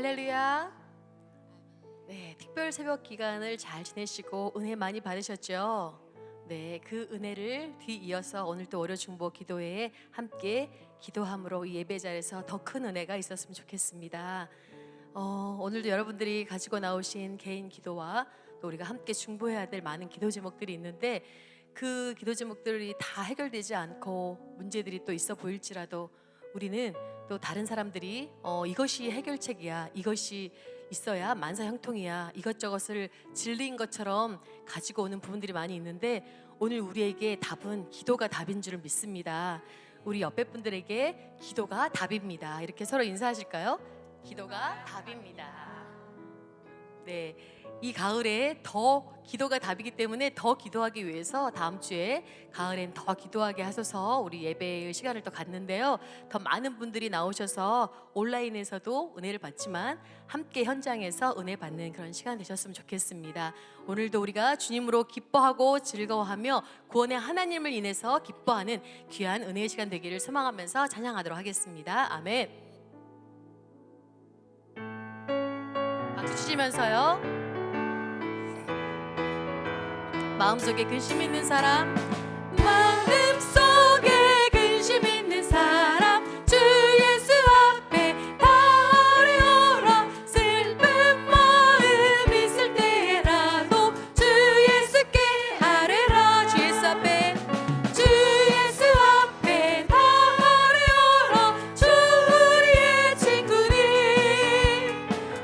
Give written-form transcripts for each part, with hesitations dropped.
할렐루야. 네, 특별 새벽 기간을 잘 지내시고 은혜 많이 받으셨죠? 네, 그 은혜를 뒤이어서 오늘 또 월요 중보 기도회에 함께 기도함으로 이 예배 자리에서 더 큰 은혜가 있었으면 좋겠습니다. 오늘도 여러분들이 가지고 나오신 개인 기도와 또 우리가 함께 중보해야 될 많은 기도 제목들이 있는데, 그 기도 제목들이 다 해결되지 않고 문제들이 또 있어 보일지라도 우리는 또 다른 사람들이 이것이 해결책이야, 이것이 있어야 만사형통이야, 이것저것을 진리인 것처럼 가지고 오는 부분들이 많이 있는데, 오늘 우리에게 답은 기도가 답인 줄을 믿습니다. 우리 옆에 분들에게 기도가 답입니다. 이렇게 서로 인사하실까요? 기도가 답입니다. 네, 이 가을에 더 기도가 답이기 때문에 더 기도하기 위해서 다음 주에 가을엔 더 기도하게 하셔서 우리 예배의 시간을 또 갖는데요. 더 많은 분들이 나오셔서 온라인에서도 은혜를 받지만 함께 현장에서 은혜 받는 그런 시간 되셨으면 좋겠습니다. 오늘도 우리가 주님으로 기뻐하고 즐거워하며 구원의 하나님을 인해서 기뻐하는 귀한 은혜의 시간 되기를 소망하면서 찬양하도록 하겠습니다. 아멘. 박수 치시면서요. 마음속에 근심 있는 사람, 마음속에 근심 있는 사람, 주 예수 앞에 다 아뢰어라. 슬픈 마음 있을 때라도 주 예수께 아뢰라. 주 예수 앞에, 주 예수 앞에 다 아뢰어라. 주 우리의 친구님,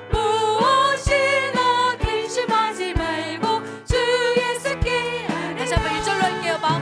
무엇이나 근심하지 말고 주 예수께 아뢰라. 다시 한번 1절로 할게요. 마음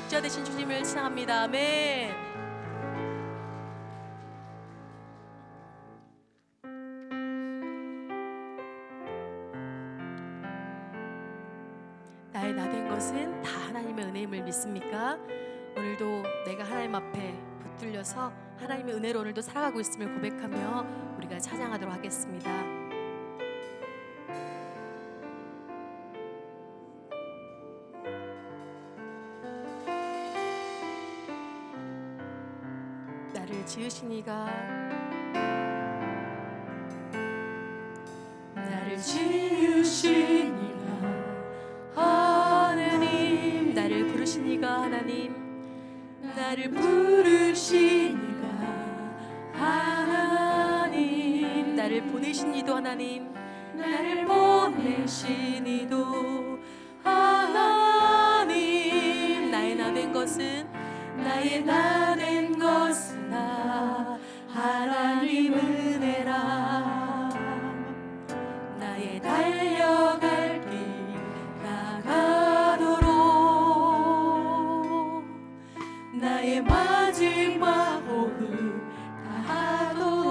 목자 되신 주님을 찬양합니다. 아멘. 나의 나 된 것은 다 하나님의 은혜임을 믿습니까? 오늘도 내가 하나님 앞에 붙들려서 하나님의 은혜로 오늘도 살아가고 있음을 고백하며 우리가 찬양하도록 하겠습니다. 나를 지으시니가 나를 지으시니가 하나님 나를 부르시니가 하나님 나를 부르시니가 하나님 나를 보내시니도 하나님 나를 보내시니도 하나님 나의 나 된 것은 나의 나 된 것은 나 하나님 은혜라 나의 달려갈 길 나가도록 나의 마지막 호흡 다하도록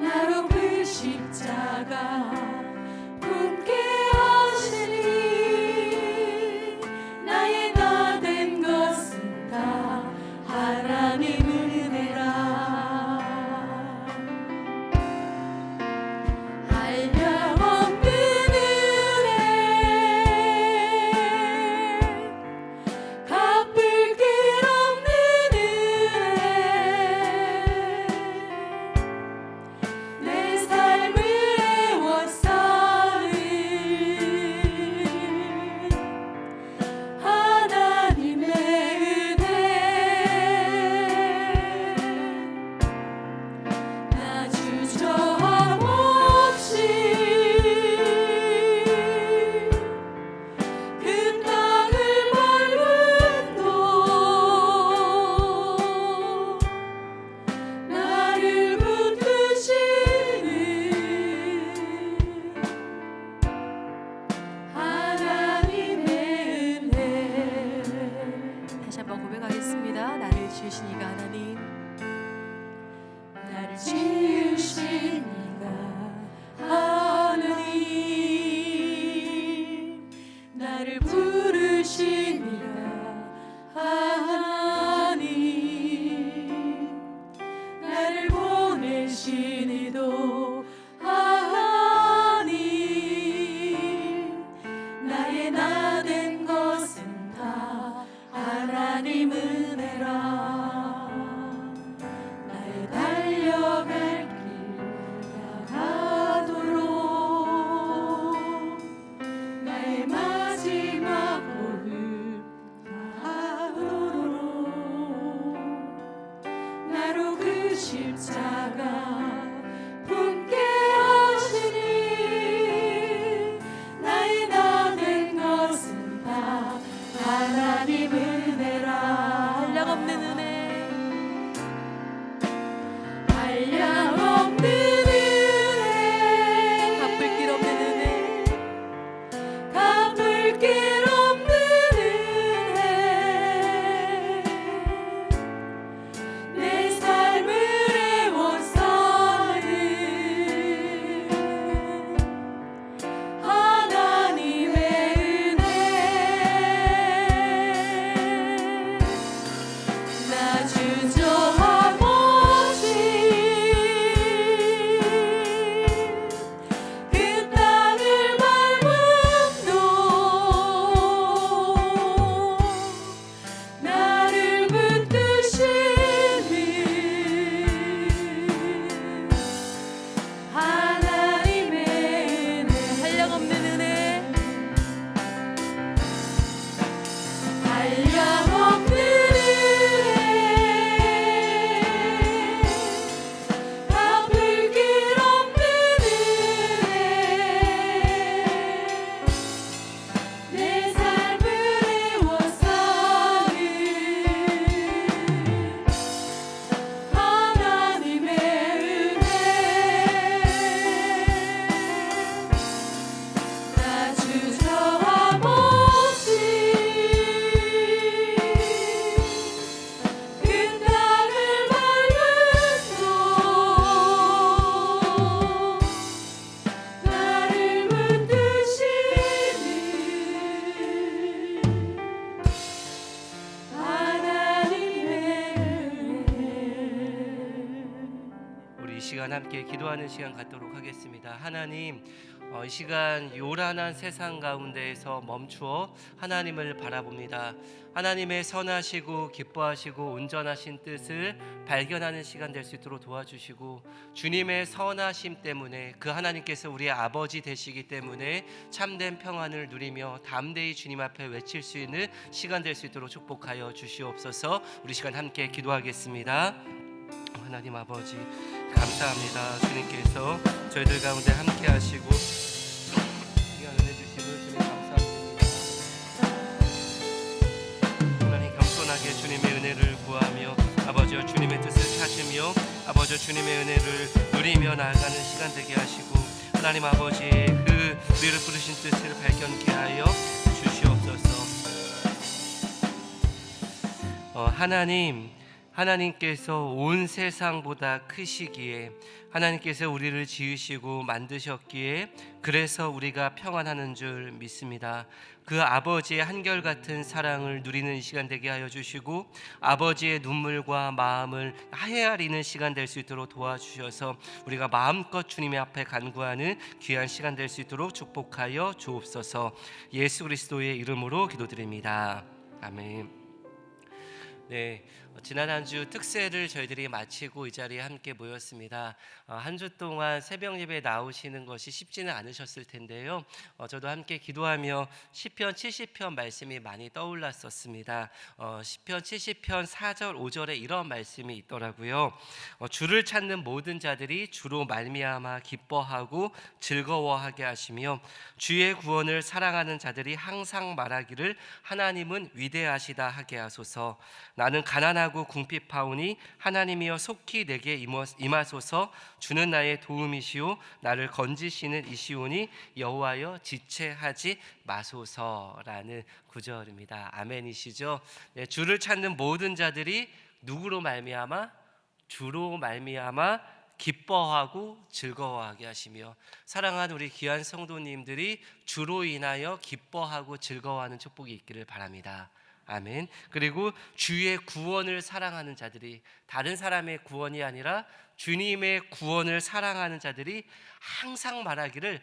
나로 그 십자가 품게 하시니 나의 나 된 것은 다 하나님 은혜라 한량없는 은혜 갚을 길 없는 은혜 내 삶을 애워싸 함께 기도하는 시간 갖도록 하겠습니다. 하나님, 이 시간 요란한 세상 가운데에서 멈추어 하나님을 바라봅니다. 하나님의 선하시고 기뻐하시고 온전하신 뜻을 발견하는 시간 될 수 있도록 도와주시고, 주님의 선하심 때문에 그 하나님께서 우리의 아버지 되시기 때문에 참된 평안을 누리며 담대히 주님 앞에 외칠 수 있는 시간 될 수 있도록 축복하여 주시옵소서. 우리 시간 함께 기도하겠습니다. 하나님 아버지, 감사합니다. 주님께서 저희들 가운데 함께 하시고 귀한 은혜 주심을 주님 감사드립니다. 하나님, 겸손하게 주님의 은혜를 구하며 아버지여 주님의 뜻을 찾으며 아버지여 주님의 은혜를 누리며 나아가는 시간 되게 하시고, 하나님 아버지의 그 우리를 부르신 뜻을 발견케 하여 주시옵소서. 하나님께서 온 세상보다 크시기에, 하나님께서 우리를 지으시고 만드셨기에 그래서 우리가 평안하는 줄 믿습니다. 그 아버지의 한결같은 사랑을 누리는 이 시간 되게 하여 주시고, 아버지의 눈물과 마음을 헤아리는 시간 될 수 있도록 도와주셔서 우리가 마음껏 주님의 앞에 간구하는 귀한 시간 될 수 있도록 축복하여 주옵소서. 예수 그리스도의 이름으로 기도드립니다. 아멘. 네, 지난 한 주 특세를 저희들이 마치고 이 자리에 함께 모였습니다. 한 주 동안 새벽 예배에 나오시는 것이 쉽지는 않으셨을 텐데요. 저도 함께 기도하며 시편 70편 말씀이 많이 떠올랐었습니다. 시편 70편 4절 5절에 이런 말씀이 있더라고요. 주를 찾는 모든 자들이 주로 말미암아 기뻐하고 즐거워하게 하시며, 주의 구원을 사랑하는 자들이 항상 말하기를 하나님은 위대하시다 하게 하소서. 나는 가난하고 궁핍하오니 하나님이여 속히 내게 임하소서. 주는 나의 도움이시오 나를 건지시는 이시오니 여호와여 지체하지 마소서라는 구절입니다. 아멘이시죠? 네, 주를 찾는 모든 자들이 누구로 말미암아? 주로 말미암아 기뻐하고 즐거워하게 하시며, 사랑하는 우리 귀한 성도님들이 주로 인하여 기뻐하고 즐거워하는 축복이 있기를 바랍니다. 아멘. 그리고 주의 구원을 사랑하는 자들이, 다른 사람의 구원이 아니라 주님의 구원을 사랑하는 자들이 항상 말하기를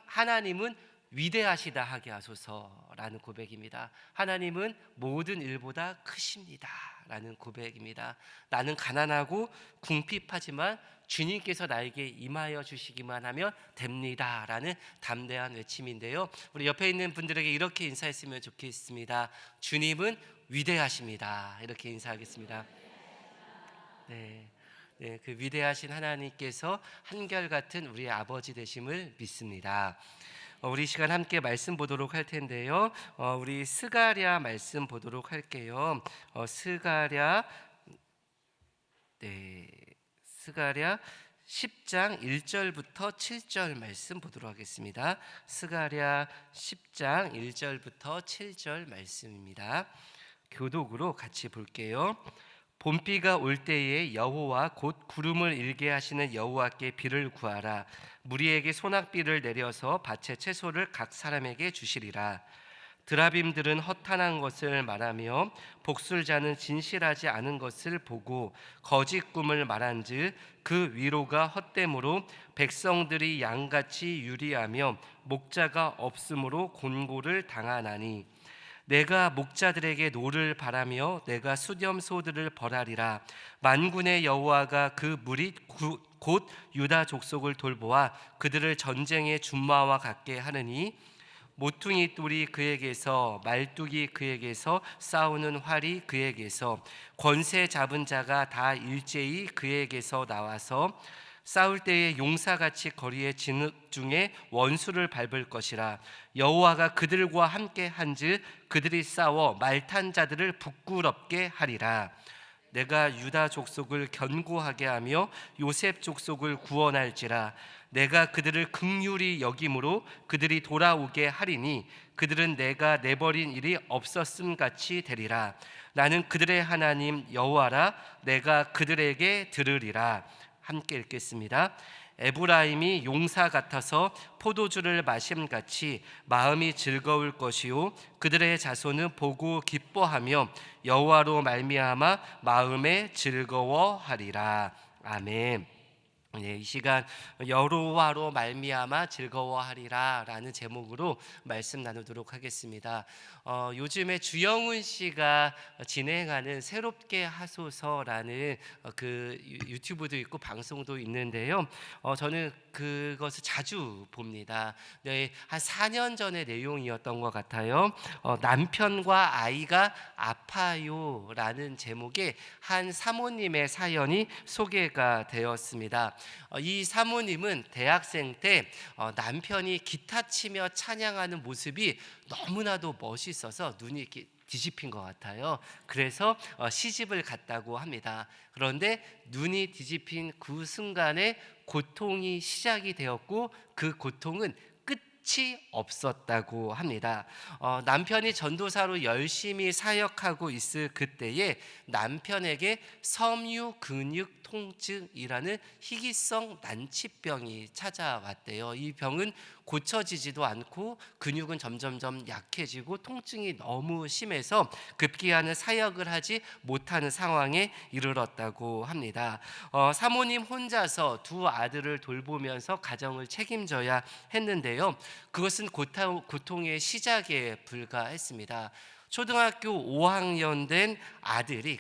하나님은 위대하시다 하게 하소서라는 고백입니다. 하나님은 모든 일보다 크십니다 라는 고백입니다. 나는 가난하고 궁핍하지만 주님께서 나에게 임하여 주시기만 하면 됩니다 라는 담대한 외침인데요, 우리 옆에 있는 분들에게 이렇게 인사했으면 좋겠습니다. 주님은 위대하십니다. 이렇게 인사하겠습니다. 네, 그 위대하신 하나님께서 한결같은 우리의 아버지 되심을 믿습니다. 우리 시간 함께 말씀 보도록 할 텐데요, 우리 스가랴 말씀 보도록 할게요. 스가랴 10장 1절부터 7절 말씀 보도록 하겠습니다. 스가랴 10장 1절부터 7절 말씀입니다. 교독으로 같이 볼게요. 봄비가 올 때에 여호와 곧 구름을 일게 하시는 여호와께 비를 구하라. 무리에게 소낙비를 내려서 밭의 채소를 각 사람에게 주시리라. 드라빔들은 허탄한 것을 말하며 복술자는 진실하지 않은 것을 보고 거짓 꿈을 말한즉 그 위로가 헛됨으로 백성들이 양같이 유리하며 목자가 없으므로 곤고를 당하나니, 내가 목자들에게 노를 바라며 내가 수렴소들을 벌하리라. 만군의 여호와가 그 무리 곧 유다 족속을 돌보아 그들을 전쟁의 준마와 같게 하느니, 모퉁이 돌이 그에게서 말뚝이 그에게서 싸우는 활이 그에게서 권세 잡은 자가 다 일제히 그에게서 나와서 싸울 때에 용사같이 거리의 진흙 중에 원수를 밟을 것이라. 여호와가 그들과 함께 한즉 그들이 싸워 말탄 자들을 부끄럽게 하리라. 내가 유다 족속을 견고하게 하며 요셉 족속을 구원할지라. 내가 그들을 긍휼히 여김으로 그들이 돌아오게 하리니 그들은 내가 내버린 일이 없었음 같이 되리라. 나는 그들의 하나님 여호와라. 내가 그들에게 들으리라. 함께 읽겠습니다. 에브라임이 용사 같아서 포도주를 마심같이 마음이 즐거울 것이요 그들의 자손은 보고 기뻐하며 여호와로 말미암아 마음에 즐거워하리라. 아멘. 네, 이 시간 여호와로 말미암아 즐거워하리라라는 제목으로 말씀 나누도록 하겠습니다. 요즘에 주영훈 씨가 진행하는 새롭게 하소서라는 그 유튜브도 있고 방송도 있는데요. 저는 그것을 자주 봅니다. 네, 한 4년 전의 내용이었던 것 같아요. 남편과 아이가 아파요라는 제목의 한 사모님의 사연이 소개가 되었습니다. 이 사모님은 대학생 때 남편이 기타 치며 찬양하는 모습이 너무나도 멋있어서 눈이 이렇게 뒤집힌 것 같아요. 그래서 시집을 갔다고 합니다. 그런데 눈이 뒤집힌 그 순간에 고통이 시작이 되었고 그 고통은 끝이 없었다고 합니다. 남편이 전도사로 열심히 사역하고 있을 그때에 남편에게 섬유 근육 통증이라는 희귀성 난치병이 찾아왔대요. 이 병은 고쳐지지도 않고 근육은 점점점 약해지고 통증이 너무 심해서 급기야는 사역을 하지 못하는 상황에 이르렀다고 합니다. 사모님 혼자서 두 아들을 돌보면서 가정을 책임져야 했는데요. 그것은 고통의 시작에 불과했습니다. 초등학교 5학년 된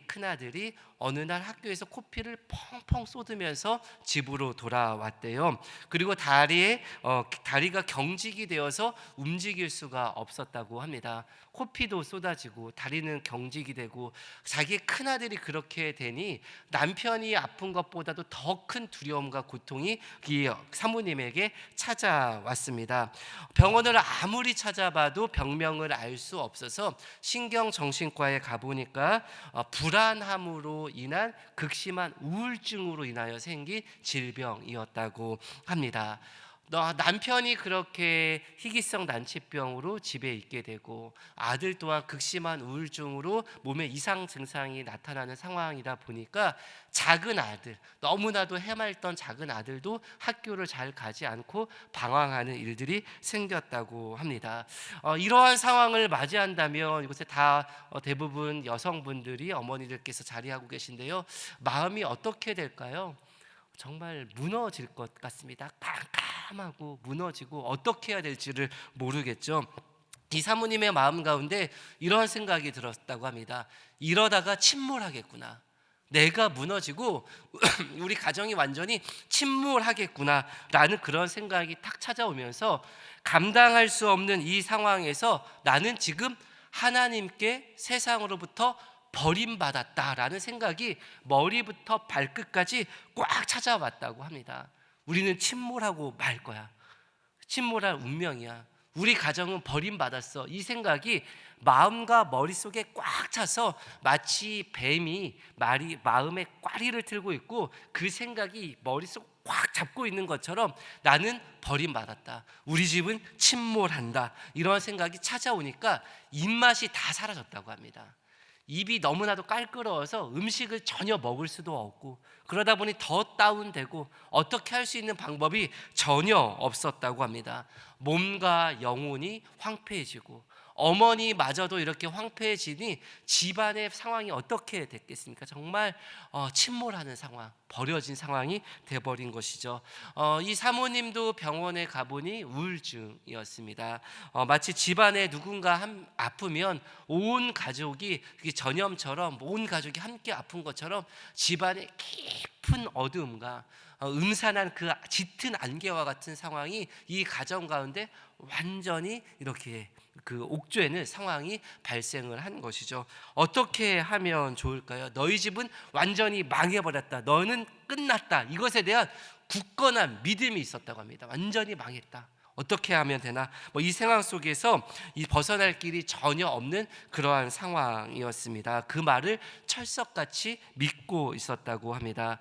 큰아들이 어느 날 학교에서 코피를 펑펑 쏟으면서 집으로 돌아왔대요. 그리고 다리가 경직이 되어서 움직일 수가 없었다고 합니다. 코피도 쏟아지고 다리는 경직이 되고 자기 큰아들이 그렇게 되니 남편이 아픈 것보다도 더 큰 두려움과 고통이 이 사모님에게 찾아왔습니다. 병원을 아무리 찾아봐도 병명을 알 수 없어서 신경정신과에 가보니까 불안함으로 인한 극심한 우울증으로 인하여 생긴 질병이었다고 합니다. 남편이 그렇게 희귀성 난치병으로 집에 있게 되고 아들 또한 극심한 우울증으로 몸에 이상 증상이 나타나는 상황이다 보니까 작은 아들, 너무나도 해맑던 작은 아들도 학교를 잘 가지 않고 방황하는 일들이 생겼다고 합니다. 이러한 상황을 맞이한다면 이곳에 다 대부분 여성분들이 어머니들께서 자리하고 계신데요. 마음이 어떻게 될까요? 정말 무너질 것 같습니다. 깜깜하고 무너지고 어떻게 해야 될지를 모르겠죠. 이 사모님의 마음 가운데 이런 생각이 들었다고 합니다. 이러다가 침몰하겠구나. 내가 무너지고 우리 가정이 완전히 침몰하겠구나라는 그런 생각이 탁 찾아오면서 감당할 수 없는 이 상황에서 나는 지금 하나님께 세상으로부터 버림받았다라는 생각이 머리부터 발끝까지 꽉 찾아왔다고 합니다. 우리는 침몰하고 말 거야. 침몰할 운명이야. 우리 가정은 버림받았어. 이 생각이 마음과 머릿속에 꽉 차서 마치 뱀이 마음에 꽈리를 틀고 있고 그 생각이 머릿속 꽉 잡고 있는 것처럼 나는 버림받았다. 우리 집은 침몰한다. 이런 생각이 찾아오니까 입맛이 다 사라졌다고 합니다. 입이 너무나도 깔끄러워서 음식을 전혀 먹을 수도 없고 그러다 보니 더 다운되고 어떻게 할 수 있는 방법이 전혀 없었다고 합니다. 몸과 영혼이 황폐해지고 어머니마저도 이렇게 황폐해지니 집안의 상황이 어떻게 됐겠습니까? 정말 침몰하는 상황, 버려진 상황이 돼버린 것이죠. 이 사모님도 병원에 가보니 우울증이었습니다. 마치 집안에 누군가 아프면 온 가족이 전염처럼 온 가족이 함께 아픈 것처럼 집안에 깊은 어두움과 음산한 그 짙은 안개와 같은 상황이 이 가정 가운데 완전히 이렇게 그 옥죄는 상황이 발생을 한 것이죠. 어떻게 하면 좋을까요? 너희 집은 완전히 망해버렸다. 너는 끝났다. 이것에 대한 굳건한 믿음이 있었다고 합니다. 완전히 망했다. 어떻게 하면 되나? 이 상황 속에서 이 벗어날 길이 전혀 없는 그러한 상황이었습니다. 그 말을 철석같이 믿고 있었다고 합니다.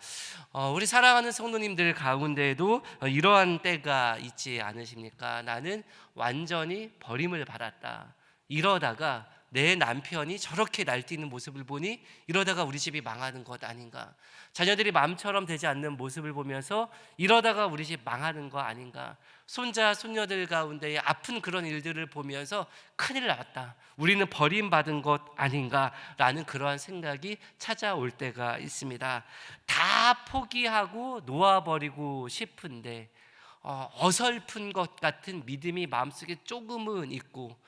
우리 사랑하는 성도님들 가운데에도 이러한 때가 있지 않으십니까? 나는 완전히 버림을 받았다. 이러다가 내 남편이 저렇게 날뛰는 모습을 보니 이러다가 우리 집이 망하는 것 아닌가, 자녀들이 마음처럼 되지 않는 모습을 보면서 이러다가 우리 집 망하는 거 아닌가, 손자 손녀들 가운데 아픈 그런 일들을 보면서 큰일 났다, 우리는 버림받은 것 아닌가라는 그러한 생각이 찾아올 때가 있습니다. 다 포기하고 놓아버리고 싶은데 어설픈 것 같은 믿음이 마음속에 조금은 있고,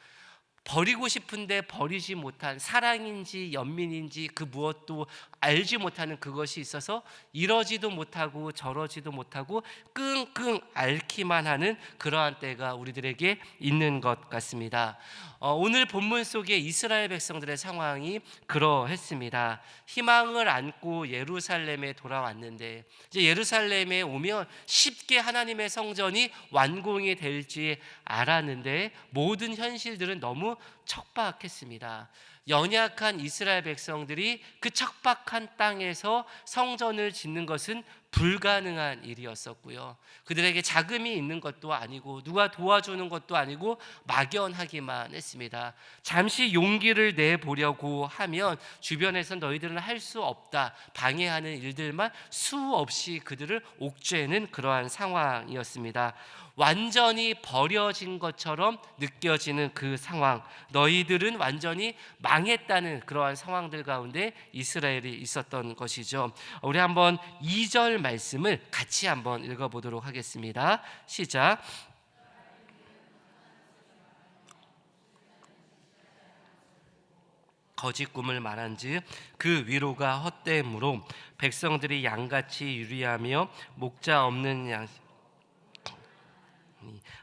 버리고 싶은데 버리지 못한 사랑인지 연민인지 그 무엇도 알지 못하는 그것이 있어서 이러지도 못하고 저러지도 못하고 끙끙 앓기만 하는 그러한 때가 우리들에게 있는 것 같습니다. 오늘 본문 속에 이스라엘 백성들의 상황이 그러했습니다. 희망을 안고 예루살렘에 돌아왔는데, 이제 예루살렘에 오면 쉽게 하나님의 성전이 완공이 될지 알았는데 모든 현실들은 너무 척박했습니다. 연약한 이스라엘 백성들이 그 척박한 땅에서 성전을 짓는 것은 불가능한 일이었었고요. 그들에게 자금이 있는 것도 아니고 누가 도와주는 것도 아니고 막연하기만 했습니다. 잠시 용기를 내보려고 하면 주변에서 너희들은 할 수 없다, 방해하는 일들만 수없이 그들을 옥죄는 그러한 상황이었습니다. 완전히 버려진 것처럼 느껴지는 그 상황, 너희들은 완전히 망했다는 그러한 상황들 가운데 이스라엘이 있었던 것이죠. 우리 한번 2절 말씀을 같이 한번 읽어보도록 하겠습니다. 시작. 거짓 꿈을 말한즉 그 위로가 헛되므로 백성들이 양같이 유리하며 목자 없는 양.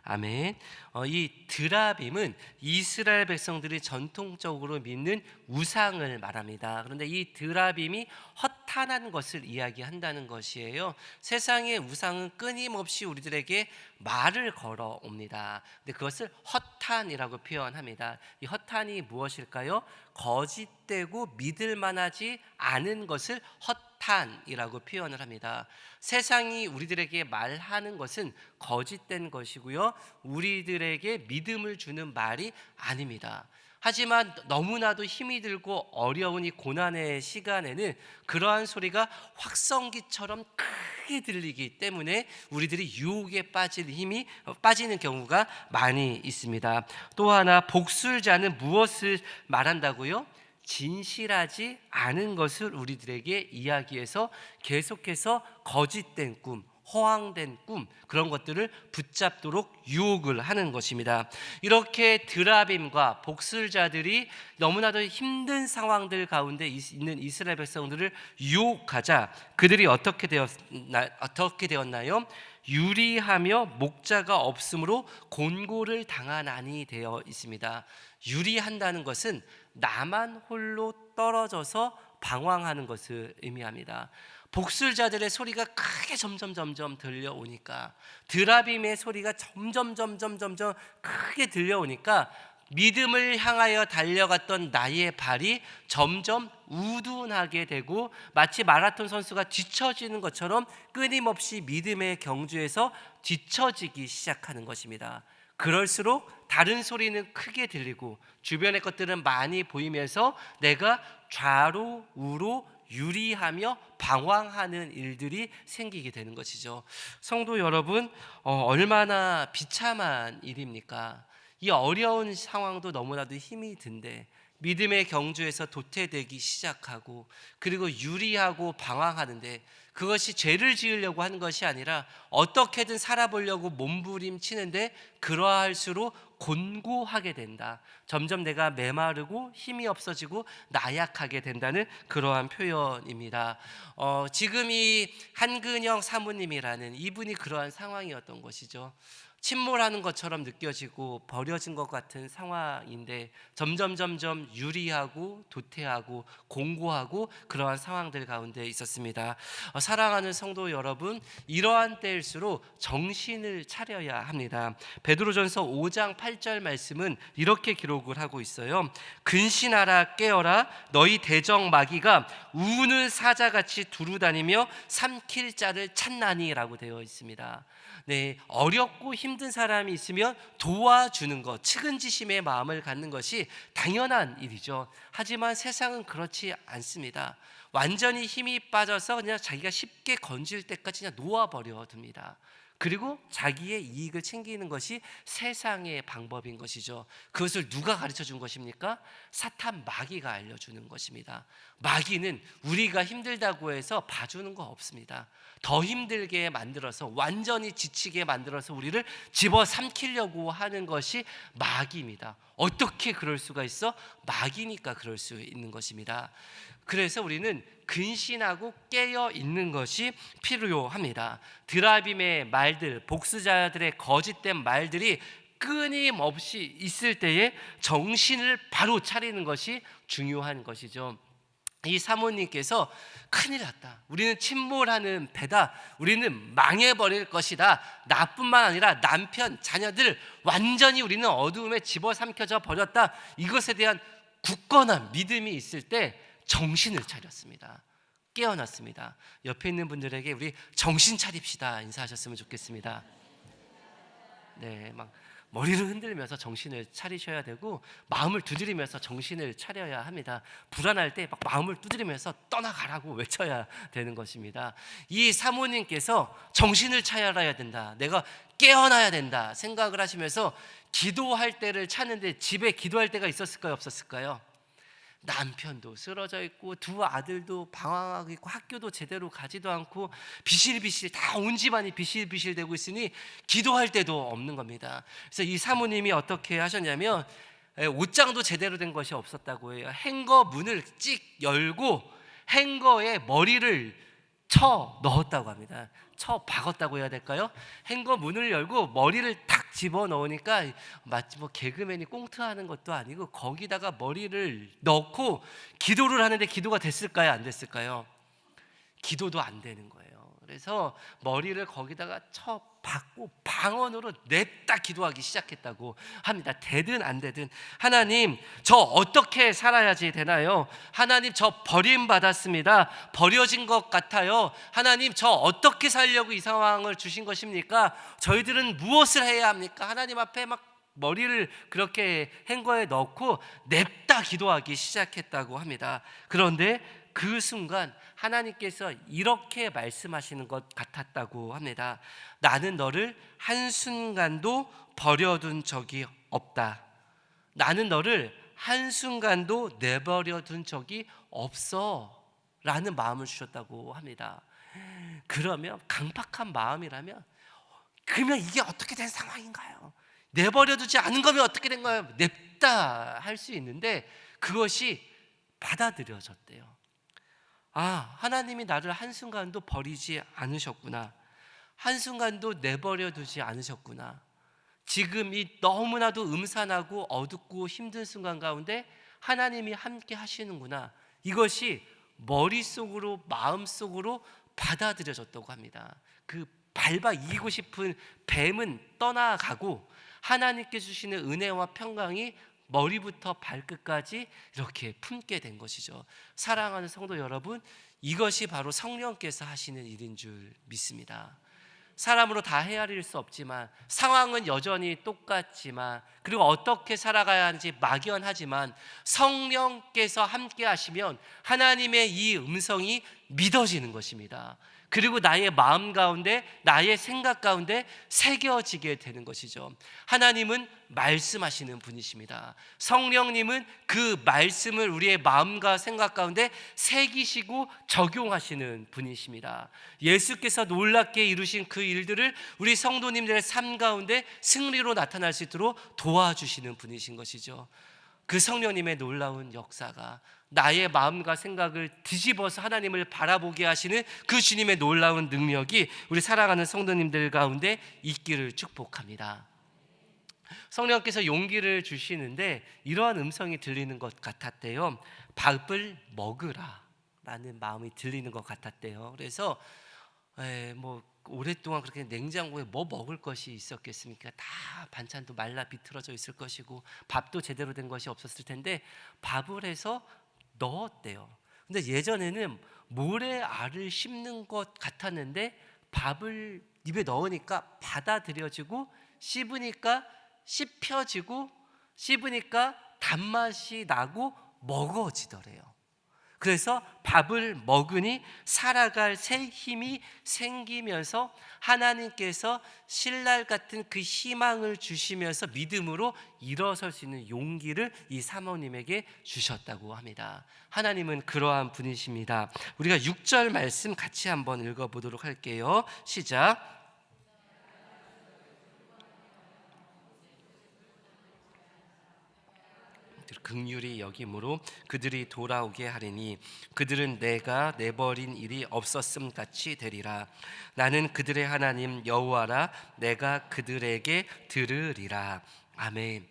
아멘. 이 드라빔은 이스라엘 백성들이 전통적으로 믿는 우상을 말합니다. 그런데 이 드라빔이 허탄한 것을 이야기한다는 것이에요. 세상의 우상은 끊임없이 우리들에게 말을 걸어옵니다. 근데 그것을 허탄이라고 표현합니다. 이 허탄이 무엇일까요? 거짓되고 믿을 만하지 않은 것을 허탄이라고 표현을 합니다. 세상이 우리들에게 말하는 것은 거짓된 것이고요, 우리들에게 믿음을 주는 말이 아닙니다. 하지만 너무나도 힘이 들고 어려운 이 고난의 시간에는 그러한 소리가 확성기처럼 크게 들리기 때문에 우리들이 유혹에 빠지는 경우가 많이 있습니다. 또 하나, 복술자는 무엇을 말한다고요? 진실하지 않은 것을 우리들에게 이야기해서 계속해서 거짓된 꿈, 허황된 꿈, 그런 것들을 붙잡도록 유혹을 하는 것입니다. 이렇게 드라빔과 복술자들이 너무나도 힘든 상황들 가운데 있는 이스라엘 백성들을 유혹하자 그들이 어떻게 되었나요? 유리하며 목자가 없으므로 곤고를 당하나니 되어 있습니다. 유리한다는 것은 나만 홀로 떨어져서 방황하는 것을 의미합니다. 복술자들의 소리가 크게 점점 들려오니까, 드라빔의 소리가 점점 크게 들려오니까 믿음을 향하여 달려갔던 나의 발이 점점 우둔하게 되고 마치 마라톤 선수가 뒤처지는 것처럼 끊임없이 믿음의 경주에서 뒤처지기 시작하는 것입니다. 그럴수록 다른 소리는 크게 들리고 주변의 것들은 많이 보이면서 내가 좌로 우로 유리하며 방황하는 일들이 생기게 되는 것이죠. 성도 여러분, 얼마나 비참한 일입니까? 이 어려운 상황도 너무나도 힘이 든데 믿음의 경주에서 도태되기 시작하고, 그리고 유리하고 방황하는데 그것이 죄를 지으려고 하는 것이 아니라 어떻게든 살아보려고 몸부림치는데 그러할수록 곤고하게 된다. 점점 내가 메마르고 힘이 없어지고 나약하게 된다는 그러한 표현입니다. 지금 이 한근영 사모님이라는 이분이 그러한 상황이었던 것이죠. 침몰하는 것처럼 느껴지고 버려진 것 같은 상황인데 점점 유리하고 도태하고 공고하고 그러한 상황들 가운데 있었습니다. 사랑하는 성도 여러분, 이러한 때일수록 정신을 차려야 합니다. 베드로전서 5장 8절 말씀은 이렇게 기록을 하고 있어요. 근신하라 깨어라 너희 대적 마귀가 우는 사자같이 두루다니며 삼킬 자를 찾나니라고 되어 있습니다. 네, 어렵고 힘든 사람이 있으면 도와주는 것, 측은지심의 마음을 갖는 것이 당연한 일이죠. 하지만 세상은 그렇지 않습니다. 완전히 힘이 빠져서 그냥 자기가 쉽게 건질 때까지 그냥 놓아버려 둡니다. 그리고 자기의 이익을 챙기는 것이 세상의 방법인 것이죠. 그것을 누가 가르쳐 준 것입니까? 사탄 마귀가 알려주는 것입니다. 마귀는 우리가 힘들다고 해서 봐주는 거 없습니다. 더 힘들게 만들어서 완전히 지치게 만들어서 우리를 집어삼키려고 하는 것이 마귀입니다. 어떻게 그럴 수가 있어? 마귀니까 그럴 수 있는 것입니다. 그래서 우리는 근신하고 깨어 있는 것이 필요합니다. 드라빔의 말들, 복수자들의 거짓된 말들이 끊임없이 있을 때에 정신을 바로 차리는 것이 중요한 것이죠. 이 사모님께서 큰일 났다, 우리는 침몰하는 배다, 우리는 망해버릴 것이다, 나뿐만 아니라 남편, 자녀들 완전히 우리는 어두움에 집어삼켜져 버렸다, 이것에 대한 굳건한 믿음이 있을 때 정신을 차렸습니다. 깨어났습니다. 옆에 있는 분들에게 우리 정신 차립시다 인사하셨으면 좋겠습니다. 네, 막 머리를 흔들면서 정신을 차리셔야 되고 마음을 두드리면서 정신을 차려야 합니다. 불안할 때 막 마음을 두드리면서 떠나가라고 외쳐야 되는 것입니다. 이 사모님께서 정신을 차려야 된다, 내가 깨어나야 된다 생각을 하시면서 기도할 때를 찾는데 집에 기도할 때가 있었을까요, 없었을까요? 남편도 쓰러져 있고 두 아들도 방황하고 있고 학교도 제대로 가지도 않고 비실비실 다 온 집안이 비실비실 되고 있으니 기도할 때도 없는 겁니다. 그래서 이 사모님이 어떻게 하셨냐면 옷장도 제대로 된 것이 없었다고 해요. 행거 문을 찍 열고 행거에 머리를 쳐 넣었다고 합니다. 쳐 박았다고 해야 될까요? 행거 문을 열고 머리를 탁 집어 넣으니까 마치 뭐 개그맨이 꽁트하는 것도 아니고 거기다가 머리를 넣고 기도를 하는데 기도가 됐을까요, 안 됐을까요? 기도도 안 되는 거예요. 그래서 머리를 거기다가 쳐 박고 방언으로 냅다 기도하기 시작했다고 합니다. 되든 안 되든, 하나님 저 어떻게 살아야지 되나요? 하나님 저 버림받았습니다. 버려진 것 같아요. 하나님 저 어떻게 살려고 이 상황을 주신 것입니까? 저희들은 무엇을 해야 합니까? 하나님 앞에 막 머리를 그렇게 행거에 넣고 냅다 기도하기 시작했다고 합니다. 그런데 그 순간 하나님께서 이렇게 말씀하시는 것 같았다고 합니다. 나는 너를 한순간도 버려둔 적이 없다. 나는 너를 한순간도 내버려둔 적이 없어 라는 마음을 주셨다고 합니다. 그러면 강팍한 마음이라면 그러면 이게 어떻게 된 상황인가요? 내버려두지 않은 거면 어떻게 된 거예요? 냅다 할 수 있는데 그것이 받아들여졌대요. 아, 하나님이 나를 한순간도 버리지 않으셨구나, 한순간도 내버려두지 않으셨구나. 지금 이 너무나도 음산하고 어둡고 힘든 순간 가운데 하나님이 함께 하시는구나, 이것이 머릿속으로 마음속으로 받아들여졌다고 합니다. 그 밟아 이기고 싶은 뱀은 떠나가고 하나님께 주시는 은혜와 평강이 머리부터 발끝까지 이렇게 품게 된 것이죠. 사랑하는 성도 여러분, 이것이 바로 성령께서 하시는 일인 줄 믿습니다. 사람으로 다 헤아릴 수 없지만, 상황은 여전히 똑같지만, 그리고 어떻게 살아가야 하는지 막연하지만 성령께서 함께 하시면 하나님의 이 음성이 믿어지는 것입니다. 그리고 나의 마음 가운데, 나의 생각 가운데 새겨지게 되는 것이죠. 하나님은 말씀하시는 분이십니다. 성령님은 그 말씀을 우리의 마음과 생각 가운데 새기시고 적용하시는 분이십니다. 예수께서 놀랍게 이루신 그 일들을 우리 성도님들의 삶 가운데 승리로 나타날 수 있도록 도와주시는 분이신 것이죠. 그 성령님의 놀라운 역사가 나의 마음과 생각을 뒤집어서 하나님을 바라보게 하시는 그 주님의 놀라운 능력이 우리 사랑하는 성도님들 가운데 있기를 축복합니다. 성령께서 용기를 주시는데 이러한 음성이 들리는 것 같았대요. 밥을 먹으라 라는 마음이 들리는 것 같았대요. 그래서 오랫동안 그렇게 냉장고에 뭐 먹을 것이 있었겠습니까? 다 반찬도 말라 비틀어져 있을 것이고 밥도 제대로 된 것이 없었을 텐데 밥을 해서 넣었대요. 근데 예전에는 모래알을 씹는 것 같았는데 밥을 입에 넣으니까 받아들여지고 씹으니까 씹혀지고 씹으니까 단맛이 나고 먹어지더래요. 그래서 밥을 먹으니 살아갈 새 힘이 생기면서 하나님께서 신랄 같은 그 희망을 주시면서 믿음으로 일어설 수 있는 용기를 이 사모님에게 주셨다고 합니다. 하나님은 그러한 분이십니다. 우리가 6절 말씀 같이 한번 읽어보도록 할게요. 시작. 긍휼히 여김으로 그들이 돌아오게 하리니 그들은 내가 내버린 일이 없었음 같이 되리라. 나는 그들의 하나님 여호와라. 내가 그들에게 들으리라. 아멘.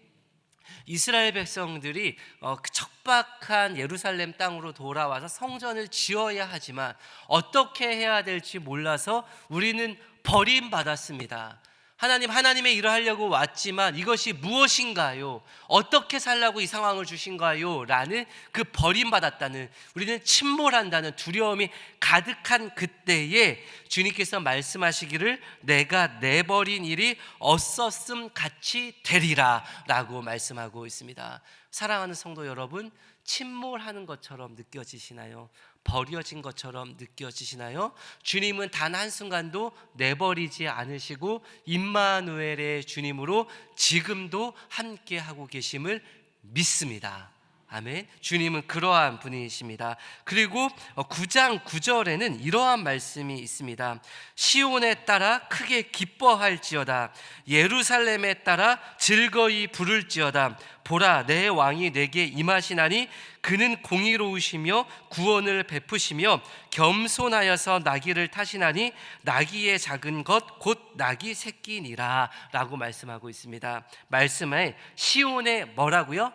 이스라엘 백성들이 그 척박한 예루살렘 땅으로 돌아와서 성전을 지어야 하지만 어떻게 해야 될지 몰라서 우리는 버림받았습니다. 하나님의 일을 하려고 왔지만 이것이 무엇인가요? 어떻게 살라고 이 상황을 주신가요? 라는 그 버림받았다는, 우리는 침몰한다는 두려움이 가득한 그때에 주님께서 말씀하시기를 내가 내버린 일이 없었음 같이 되리라 라고 말씀하고 있습니다. 사랑하는 성도 여러분, 침몰하는 것처럼 느껴지시나요? 버려진 것처럼 느껴지시나요? 주님은 단 한순간도 내버리지 않으시고 임마누엘의 주님으로 지금도 함께하고 계심을 믿습니다. 아멘. 주님은 그러한 분이십니다. 그리고 9장 9절에는 이러한 말씀이 있습니다. 시온에 따라 크게 기뻐할지어다. 예루살렘에 따라 즐거이 부를지어다. 보라, 내 왕이 내게 임하시나니 그는 공의로우시며 구원을 베푸시며 겸손하여서 나귀를 타시나니 나귀의 작은 것 곧 나귀 새끼니라 라고 말씀하고 있습니다. 말씀에 시온에 뭐라고요?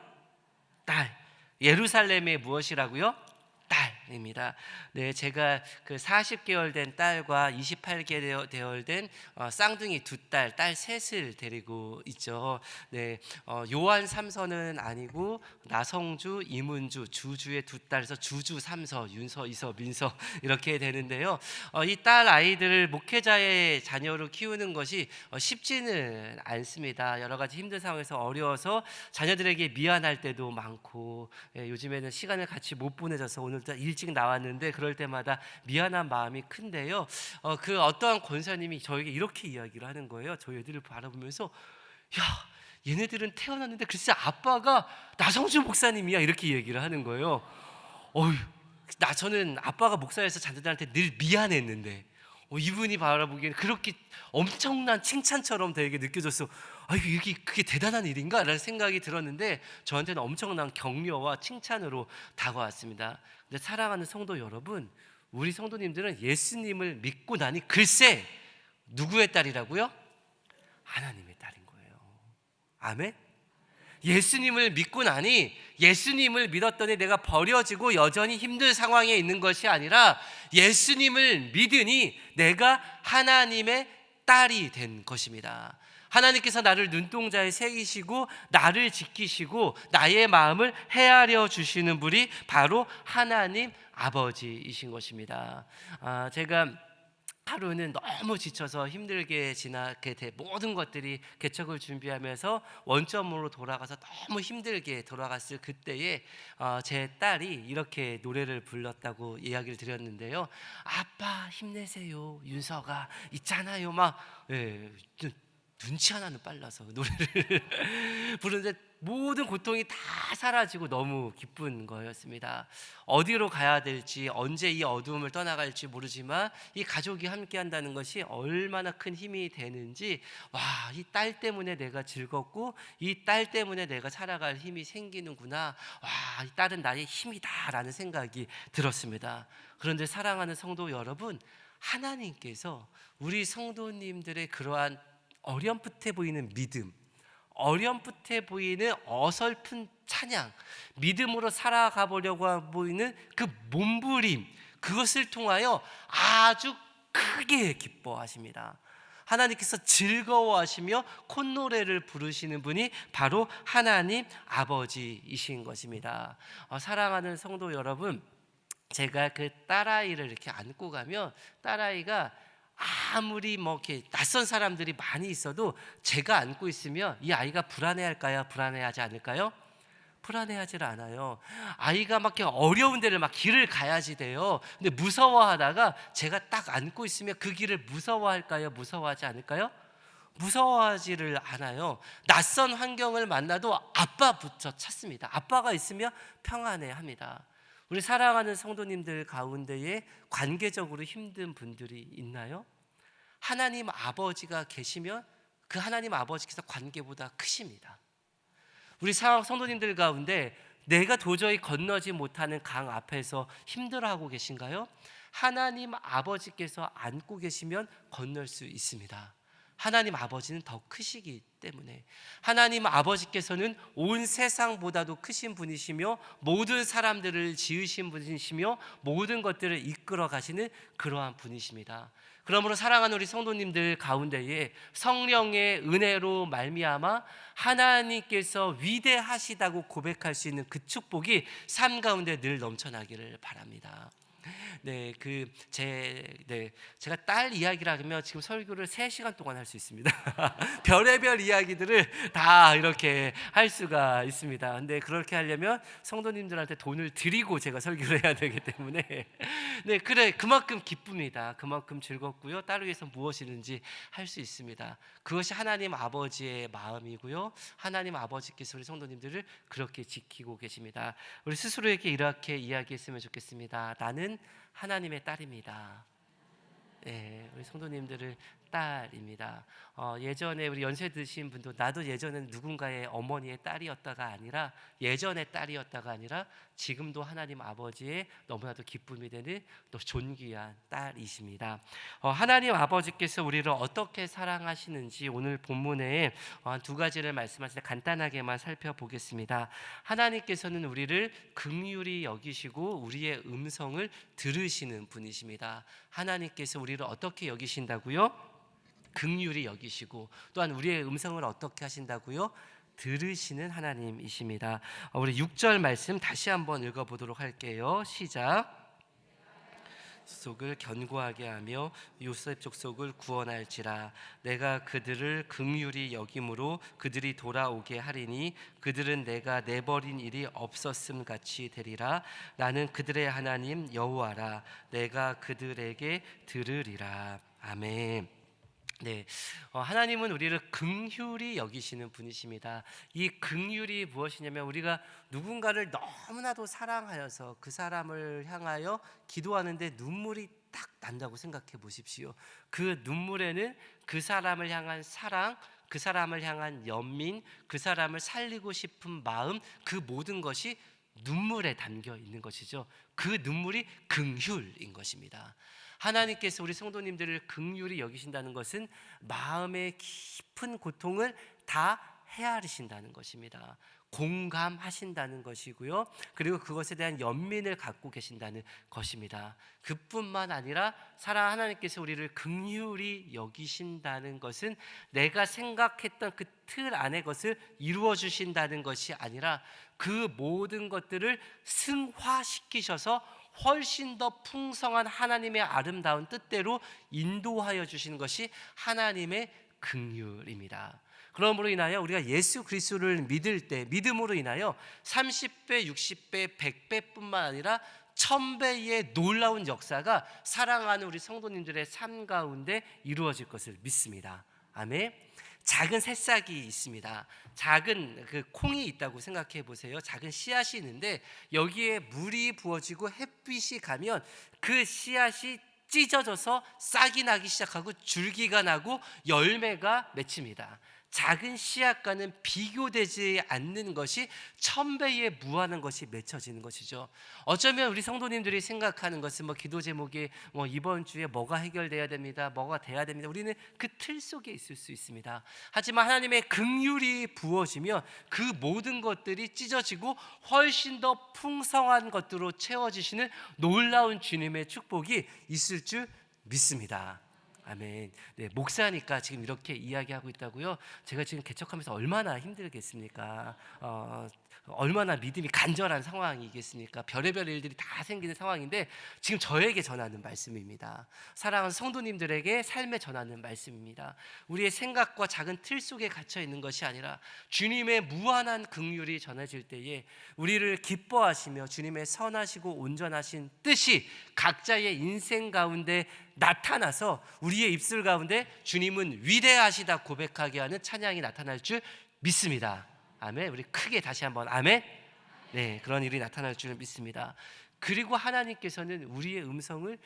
딸. 예루살렘의 무엇이라고요? 딸입니다. 네, 제가 그 40개월 된 딸과 28개월 된 쌍둥이 두 딸 셋을 데리고 있죠. 네, 요한 3서는 아니고 나성주, 이문주, 주주의 두 딸에서 주주 3서, 윤서, 이서, 민서 이렇게 되는데요. 이 딸 아이들을 목회자의 자녀로 키우는 것이 쉽지는 않습니다. 여러 가지 힘든 상황에서 어려워서 자녀들에게 미안할 때도 많고, 요즘에는 시간을 같이 못 보내줘서 오늘 일찍 나왔는데 그럴 때마다 미안한 마음이 큰데요. 그 어떠한 권사님이 저에게 이렇게 이야기를 하는 거예요. 저희 애들을 바라보면서 야, 얘네들은 태어났는데 글쎄 아빠가 나성주 목사님이야 이렇게 얘기를 하는 거예요. 저는 아빠가 목사여서 자녀들한테 늘 미안했는데 이분이 바라보기에는 그렇게 엄청난 칭찬처럼 되게 느껴졌어. 이게 그게 대단한 일인가? 라는 생각이 들었는데 저한테는 엄청난 격려와 칭찬으로 다가왔습니다. 근데 사랑하는 성도 여러분, 우리 성도님들은 예수님을 믿고 나니 글쎄 누구의 딸이라고요? 하나님의 딸인 거예요. 아멘? 예수님을 믿고 나니, 예수님을 믿었더니 내가 버려지고 여전히 힘든 상황에 있는 것이 아니라 예수님을 믿으니 내가 하나님의 딸이 된 것입니다. 하나님께서 나를 눈동자에 새기시고 나를 지키시고 나의 마음을 헤아려 주시는 분이 바로 하나님 아버지이신 것입니다. 제가 하루는 너무 지쳐서 힘들게 지나게 돼 모든 것들이 개척을 준비하면서 원점으로 돌아가서 너무 힘들게 돌아갔을 그때에 제 딸이 이렇게 노래를 불렀다고 이야기를 드렸는데요. 아빠 힘내세요, 윤서가 있잖아요. 막 눈치 하나는 빨라서 노래를 부르는데 모든 고통이 다 사라지고 너무 기쁜 거였습니다. 어디로 가야 될지, 언제 이 어두움을 떠나갈지 모르지만 이 가족이 함께 한다는 것이 얼마나 큰 힘이 되는지, 이 딸 때문에 내가 즐겁고 이 딸 때문에 내가 살아갈 힘이 생기는구나, 이 딸은 나의 힘이다 라는 생각이 들었습니다. 그런데 사랑하는 성도 여러분, 하나님께서 우리 성도님들의 그러한 어렴풋해 보이는 믿음, 어렴풋해 보이는 어설픈 찬양, 믿음으로 살아가 보려고 보이는 그 몸부림, 그것을 통하여 아주 크게 기뻐하십니다. 하나님께서 즐거워하시며 콧노래를 부르시는 분이 바로 하나님 아버지이신 것입니다. 사랑하는 성도 여러분, 제가 그 딸아이를 이렇게 안고 가면 딸아이가 아무리 뭐 이렇게 낯선 사람들이 많이 있어도 제가 안고 있으면 이 아이가 불안해할까요? 불안해하지 않을까요? 불안해하질 않아요. 아이가 막 이렇게 어려운 데를 막 길을 가야지 돼요. 근데 무서워하다가 제가 딱 안고 있으면 그 길을 무서워할까요? 무서워하지 않을까요? 무서워하지를 않아요. 낯선 환경을 만나도 아빠부터 찾습니다. 아빠가 있으면 평안해합니다. 우리 사랑하는 성도님들 가운데에 관계적으로 힘든 분들이 있나요? 하나님 아버지가 계시면 그 하나님 아버지께서 관계보다 크십니다. 우리 성도님들 가운데 내가 도저히 건너지 못하는 강 앞에서 힘들어하고 계신가요? 하나님 아버지께서 안고 계시면 건널 수 있습니다. 하나님 아버지는 더 크시기 때문에 하나님 아버지께서는 온 세상보다도 크신 분이시며 모든 사람들을 지으신 분이시며 모든 것들을 이끌어 가시는 그러한 분이십니다. 그러므로 사랑하는 우리 성도님들 가운데에 성령의 은혜로 말미암아 하나님께서 위대하시다고 고백할 수 있는 그 축복이 삶 가운데 늘 넘쳐나기를 바랍니다. 제가 딸 이야기를 하면 지금 설교를 3시간 동안 할 수 있습니다. 별의별 이야기들을 다 이렇게 할 수가 있습니다. 근데 그렇게 하려면 성도님들한테 돈을 드리고 제가 설교를 해야 되기 때문에 그만큼 기쁩니다. 그만큼 즐겁고요. 딸을 위해서 무엇이든지 할 수 있습니다. 그것이 하나님 아버지의 마음이고요. 하나님 아버지께서 우리 성도님들을 그렇게 지키고 계십니다. 우리 스스로에게 이렇게 이야기했으면 좋겠습니다. 나는 하나님의 딸입니다. 우리 성도님들을 딸입니다. 예전에 우리 연세 드신 분도 나도 예전엔 누군가의 어머니의 딸이었다가 아니라 예전의 딸이었다가 아니라 지금도 하나님 아버지의 너무나도 기쁨이 되는 또 존귀한 딸이십니다. 하나님 아버지께서 우리를 어떻게 사랑하시는지 오늘 본문에 한 2가지를 말씀하실 때 간단하게만 살펴보겠습니다. 하나님께서는 우리를 긍휼히 여기시고 우리의 음성을 들으시는 분이십니다. 하나님께서 우리를 어떻게 여기신다고요? 긍휼히 여기시고 또한 우리의 음성을 어떻게 하신다고요? 들으시는 하나님이십니다. 우리 6절 말씀 다시 한번 읽어보도록 할게요. 시작. 속을 견고하게 하며 요셉 족속을 구원할지라. 내가 그들을 긍휼히 여김으로 그들이 돌아오게 하리니 그들은 내가 내버린 일이 없었음 같이 되리라. 나는 그들의 하나님 여호와라. 내가 그들에게 들으리라. 아멘. 하나님은 우리를 긍휼히 여기시는 분이십니다. 이 긍휼이 무엇이냐면 우리가 누군가를 너무나도 사랑하여서 그 사람을 향하여 기도하는데 눈물이 딱 난다고 생각해 보십시오. 그 눈물에는 그 사람을 향한 사랑, 그 사람을 향한 연민, 그 사람을 살리고 싶은 마음, 그 모든 것이 눈물에 담겨 있는 것이죠. 그 눈물이 긍휼인 것입니다. 하나님께서 우리 성도님들을 긍휼히 여기신다는 것은 마음의 깊은 고통을 다 헤아리신다는 것입니다. 공감하신다는 것이고요. 그리고 그것에 대한 연민을 갖고 계신다는 것입니다. 그뿐만 아니라 하나님께서 우리를 긍휼히 여기신다는 것은 내가 생각했던 그 틀 안의 것을 이루어 주신다는 것이 아니라 그 모든 것들을 승화시키셔서 훨씬 더 풍성한 하나님의 아름다운 뜻대로 인도하여 주시는 것이 하나님의 긍휼입니다. 그러므로 인하여 우리가 예수 그리스도를 믿을 때 믿음으로 인하여 30배, 60배, 100배뿐만 아니라 1000배의 놀라운 역사가 사랑하는 우리 성도님들의 삶 가운데 이루어질 것을 믿습니다. 아멘. 작은 새싹이 있습니다. 작은 그 콩이 있다고 생각해 보세요. 작은 씨앗이 있는데 여기에 물이 부어지고 햇빛이 가면 그 씨앗이 찢어져서 싹이 나기 시작하고 줄기가 나고 열매가 맺힙니다. 작은 씨앗과는 비교되지 않는 것이 1000배에 무한한 것이 맺혀지는 것이죠. 어쩌면 우리 성도님들이 생각하는 것은 기도 제목이 이번 주에 뭐가 해결돼야 됩니다, 뭐가 돼야 됩니다. 우리는 그 틀 속에 있을 수 있습니다. 하지만 하나님의 긍휼이 부어지면 그 모든 것들이 찢어지고 훨씬 더 풍성한 것들로 채워지시는 놀라운 주님의 축복이 있을 줄 믿습니다. 아멘. 네, 목사니까 지금 이렇게 이야기하고 있다고요. 제가 지금 개척하면서 얼마나 힘들겠습니까? 얼마나 믿음이 간절한 상황이겠습니까? 별의별 일들이 다 생기는 상황인데 지금 저에게 전하는 말씀입니다. 사랑하는 성도님들에게 삶에 전하는 말씀입니다. 우리의 생각과 작은 틀 속에 갇혀 있는 것이 아니라 주님의 무한한 긍휼이 전해질 때에 우리를 기뻐하시며 주님의 선하시고 온전하신 뜻이 각자의 인생 가운데 나타나서 우리의 입술 가운데 주님은 위대하시다 고백하게 하는 찬양이 나타날 줄 믿습니다. 아멘. 우리 크게 다시 한번 아멘. 네, 그런 일이 나타날 줄 믿습니다. 그리고 하나님께서는 우리의 음성을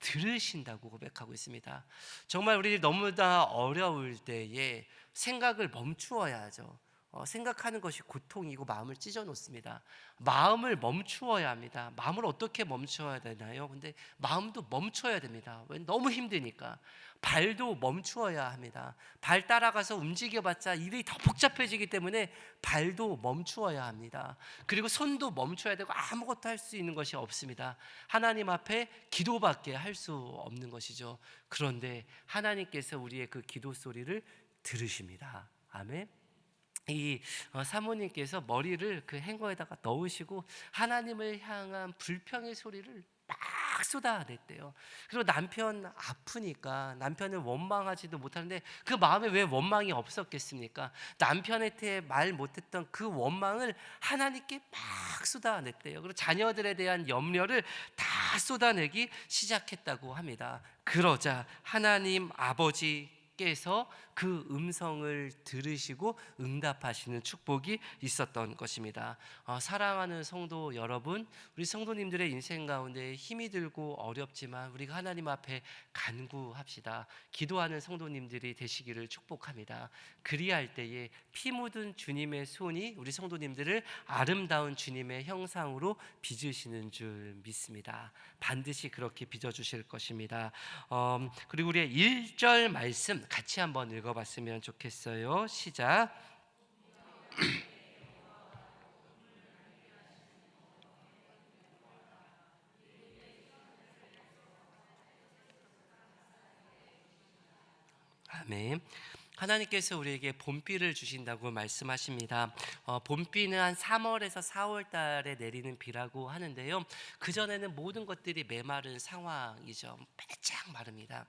들으신다고 고백하고 있습니다. 정말 우리 너무나 어려울 때에 생각을 멈추어야 하죠. 생각하는 것이 고통이고 마음을 찢어 놓습니다. 마음을 멈추어야 합니다. 마음을 어떻게 멈춰야 되나요? 근데 마음도 멈춰야 됩니다. 왜? 너무 힘드니까. 발도 멈추어야 합니다. 발 따라가서 움직여봤자 일이 더 복잡해지기 때문에 발도 멈추어야 합니다. 그리고 손도 멈춰야 되고 아무것도 할 수 있는 것이 없습니다. 하나님 앞에 기도밖에 할 수 없는 것이죠. 그런데 하나님께서 우리의 그 기도 소리를 들으십니다. 아멘. 이 사모님께서 머리를 그 행거에다가 넣으시고 하나님을 향한 불평의 소리를 막 쏟아냈대요. 그리고 남편 아프니까 남편을 원망하지도 못하는데 그 마음에 왜 원망이 없었겠습니까? 남편한테 말 못했던 그 원망을 하나님께 막 쏟아냈대요. 그리고 자녀들에 대한 염려를 다 쏟아내기 시작했다고 합니다. 그러자 하나님 아버지께서 그 음성을 들으시고 응답하시는 축복이 있었던 것입니다. 사랑하는 성도 여러분, 우리 성도님들의 인생 가운데 힘이 들고 어렵지만 우리가 하나님 앞에 간구합시다. 기도하는 성도님들이 되시기를 축복합니다. 그리할 때에 피 묻은 주님의 손이 우리 성도님들을 아름다운 주님의 형상으로 빚으시는 줄 믿습니다. 반드시 그렇게 빚어주실 것입니다. 그리고 우리의 1절 말씀 같이 한번 읽어봤으면 좋겠어요. 시작. 아멘. 하나님께서 우리에게 봄비를 주신다고 말씀하십니다. 봄비는 한 3월에서 4월 달에 내리는 비라고 하는데요. 그전에는 모든 것들이 메마른 상황이죠. 바짝 마릅니다.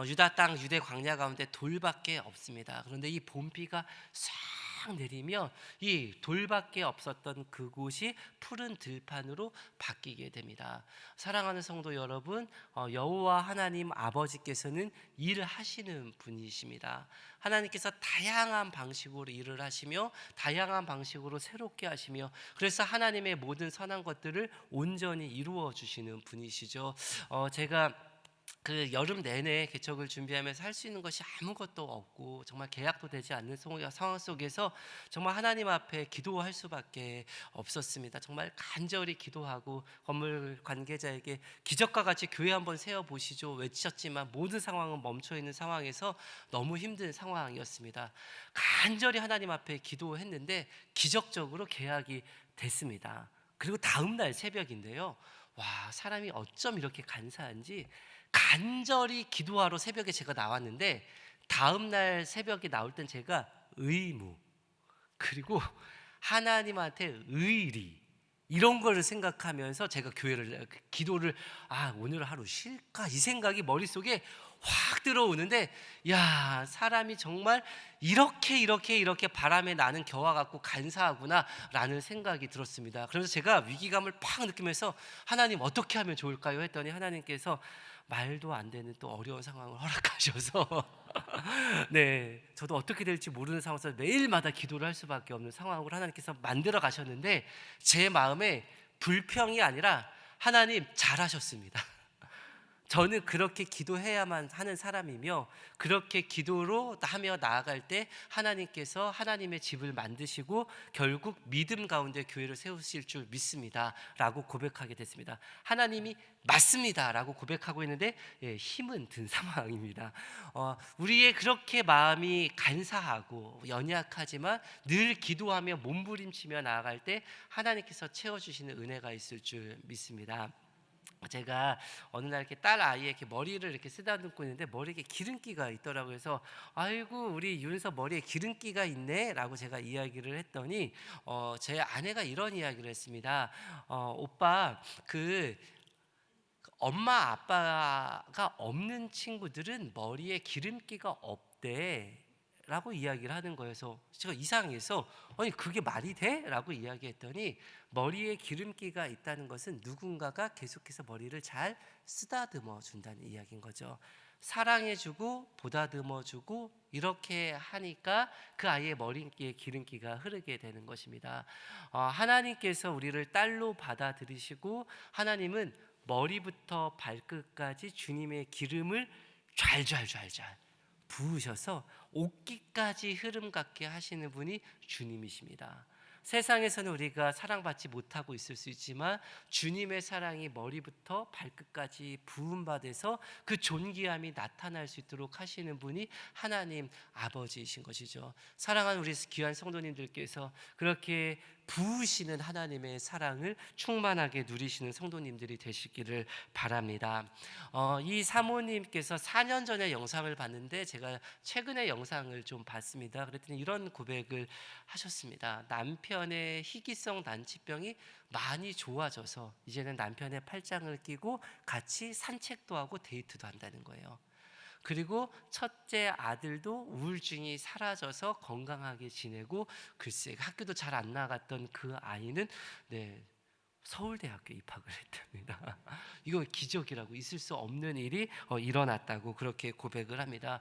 유다 땅 유대 광야 가운데 돌밖에 없습니다. 그런데 이 봄비가 싹 내리며 이 돌밖에 없었던 그곳이 푸른 들판으로 바뀌게 됩니다. 사랑하는 성도 여러분, 여호와 하나님 아버지께서는 일을 하시는 분이십니다. 하나님께서 다양한 방식으로 일을 하시며 다양한 방식으로 새롭게 하시며 그래서 하나님의 모든 선한 것들을 온전히 이루어 주시는 분이시죠. 제가 그 여름 내내 개척을 준비하면서 할 수 있는 것이 아무것도 없고 정말 계약도 되지 않는 상황 속에서 정말 하나님 앞에 기도할 수밖에 없었습니다. 정말 간절히 기도하고 건물 관계자에게 기적과 같이 교회 한번 세워보시죠 외쳤지만 모든 상황은 멈춰있는 상황에서 너무 힘든 상황이었습니다. 간절히 하나님 앞에 기도했는데 기적적으로 계약이 됐습니다. 그리고 다음 날 새벽인데요, 와, 사람이 어쩜 이렇게 간사한지 간절히 기도하러 새벽에 제가 나왔는데 다음 날 새벽에 나올 땐 제가 의무 그리고 하나님한테 의리 이런 거를 생각하면서 제가 기도를 오늘 하루 쉴까 이 생각이 머릿속에 확 들어오는데 야, 사람이 정말 이렇게 바람에 나는 겨와 같고 간사하구나 라는 생각이 들었습니다. 그래서 제가 위기감을 팍 느끼면서 하나님 어떻게 하면 좋을까요? 했더니 하나님께서 말도 안 되는 또 어려운 상황을 허락하셔서 네, 저도 어떻게 될지 모르는 상황에서 매일마다 기도를 할 수밖에 없는 상황으로 하나님께서 만들어 가셨는데 제 마음에 불평이 아니라 하나님 잘하셨습니다. 저는 그렇게 기도해야만 하는 사람이며 그렇게 기도로 하며 나아갈 때 하나님께서 하나님의 집을 만드시고 결국 믿음 가운데 교회를 세우실 줄 믿습니다 라고 고백하게 됐습니다. 하나님이 맞습니다 라고 고백하고 있는데 힘은 든 상황입니다. 우리의 그렇게 마음이 간사하고 연약하지만 늘 기도하며 몸부림치며 나아갈 때 하나님께서 채워주시는 은혜가 있을 줄 믿습니다. 제가 어느 날 이렇게 딸 아이의 이렇게 머리를 이렇게 쓰다듬고 있는데 머리에 기름기가 있더라고요. 그래서 아이고 우리 윤서 머리에 기름기가 있네라고 제가 이야기를 했더니 제 아내가 이런 이야기를 했습니다. 오빠 그 엄마 아빠가 없는 친구들은 머리에 기름기가 없대 라고 이야기를 하는 거예요. 그래서 제가 이상해서 아니 그게 말이 돼? 라고 이야기했더니 머리에 기름기가 있다는 것은 누군가가 계속해서 머리를 잘 쓰다듬어 준다는 이야기인 거죠. 사랑해주고 보다듬어주고 이렇게 하니까 그 아이의 머리에 기름기가 흐르게 되는 것입니다. 하나님께서 우리를 딸로 받아들이시고 하나님은 머리부터 발끝까지 주님의 기름을 좔좔좔좔 부으셔서 옷깃까지 흐름 같게 하시는 분이 주님이십니다. 세상에서는 우리가 사랑받지 못하고 있을 수 있지만 주님의 사랑이 머리부터 발끝까지 부음받아서 그 존귀함이 나타날 수 있도록 하시는 분이 하나님 아버지이신 것이죠. 사랑하는 우리 귀한 성도님들께서 그렇게 부으시는 하나님의 사랑을 충만하게 누리시는 성도님들이 되시기를 바랍니다. 이 사모님께서 4년 전에 영상을 봤는데 제가 최근에 영상을 좀 봤습니다. 그랬더니 이런 고백을 하셨습니다. 남편의 희귀성 난치병이 많이 좋아져서 이제는 남편의 팔짱을 끼고 같이 산책도 하고 데이트도 한다는 거예요. 그리고 첫째 아들도 우울증이 사라져서 건강하게 지내고 글쎄 학교도 잘 안 나갔던 그 아이는 서울대학교 입학을 했답니다. 이거 기적이라고 있을 수 없는 일이 일어났다고 그렇게 고백을 합니다.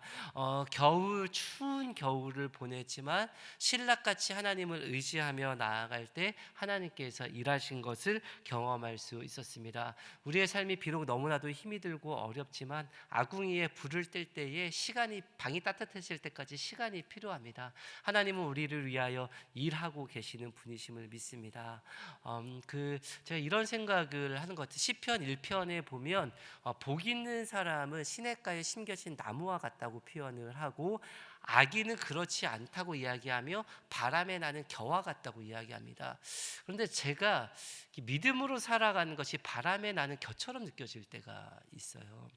추운 겨울을 보냈지만 신랑같이 하나님을 의지하며 나아갈 때 하나님께서 일하신 것을 경험할 수 있었습니다. 우리의 삶이 비록 너무나도 힘이 들고 어렵지만 아궁이에 불을 뗄 때에 방이 따뜻해질 때까지 시간이 필요합니다. 하나님은 우리를 위하여 일하고 계시는 분이심을 믿습니다. 제가 이런 생각을 하는 것 같아요. 시편 1편에 보면 복 있는 사람은 시냇가에 심겨진 나무와 같다고 표현을 하고 악인은 그렇지 않다고 이야기하며 바람에 나는 겨와 같다고 이야기합니다. 그런데 제가 믿음으로 살아가는 것이 바람에 나는 겨처럼 느껴질 때가 있어요.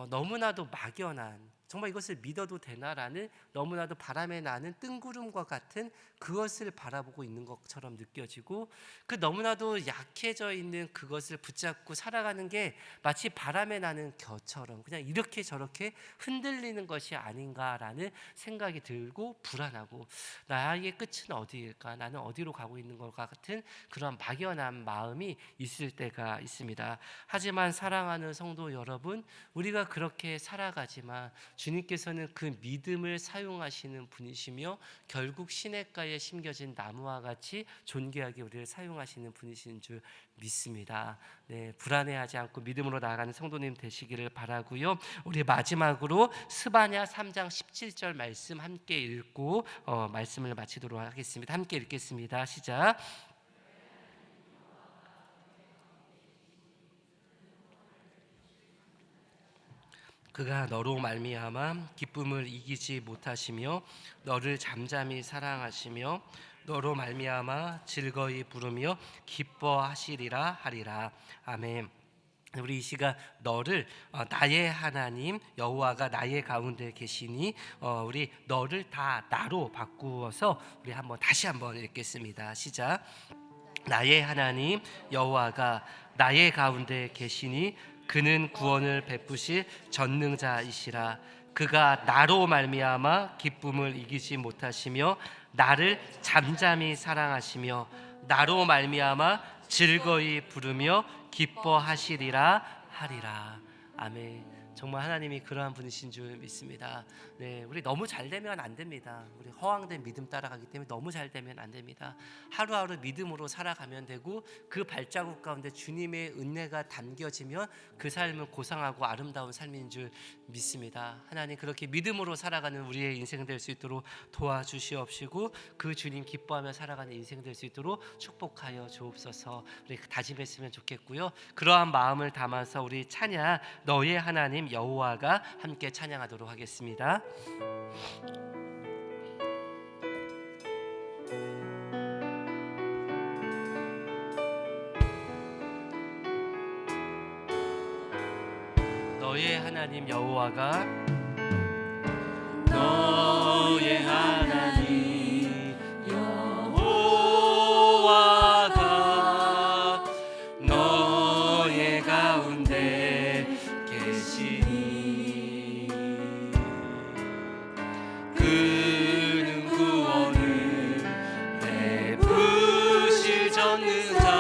너무나도 막연한 정말 이것을 믿어도 되나라는 너무나도 바람에 나는 뜬구름과 같은 그것을 바라보고 있는 것처럼 느껴지고 그 너무나도 약해져 있는 그것을 붙잡고 살아가는 게 마치 바람에 나는 겨처럼 그냥 이렇게 저렇게 흔들리는 것이 아닌가라는 생각이 들고 불안하고 나의 끝은 어디일까? 나는 어디로 가고 있는 것 같은 그런 막연한 마음이 있을 때가 있습니다. 하지만 사랑하는 성도 여러분, 우리가 그렇게 살아가지만 주님께서는 그 믿음을 사용하시는 분이시며 결국 시냇가에 심겨진 나무와 같이 존귀하게 우리를 사용하시는 분이신 줄 믿습니다. 불안해하지 않고 믿음으로 나아가는 성도님 되시기를 바라고요. 우리 마지막으로 스바냐 3장 17절 말씀 함께 읽고 말씀을 마치도록 하겠습니다. 함께 읽겠습니다. 시작. 그가 너로 말미암아 기쁨을 이기지 못하시며 너를 잠잠히 사랑하시며 너로 말미암아 즐거이 부르며 기뻐하시리라 하리라. 아멘. 우리 이 시간 너를 나의 하나님 여호와가 나의 가운데 계시니 우리 너를 다 나로 바꾸어서 우리 다시 한번 읽겠습니다. 시작. 나의 하나님 여호와가 나의 가운데 계시니 그는 구원을 베푸실 전능자이시라. 그가 나로 말미암아 기쁨을 이기지 못하시며 나를 잠잠히 사랑하시며 나로 말미암아 즐거이 부르며 기뻐하시리라 하리라. 아멘. 정말 하나님이 그러한 분이신 줄 믿습니다. 우리 너무 잘 되면 안 됩니다. 우리 허황된 믿음 따라가기 때문에 너무 잘 되면 안 됩니다. 하루하루 믿음으로 살아가면 되고 그 발자국 가운데 주님의 은혜가 담겨지면 그 삶은 고상하고 아름다운 삶인 줄 믿습니다. 하나님 그렇게 믿음으로 살아가는 우리의 인생 될 수 있도록 도와주시옵시고 그 주님 기뻐하며 살아가는 인생 될 수 있도록 축복하여 주옵소서. 우리 다짐했으면 좋겠고요. 그러한 마음을 담아서 우리 찬양 너의 하나님 여호와가 함께 찬양하도록 하겠습니다. 너의 하나님 여호와가 너의 하나님 여호와가 너의 가운데 계시니 그는 구원을 베푸실 전능자시라.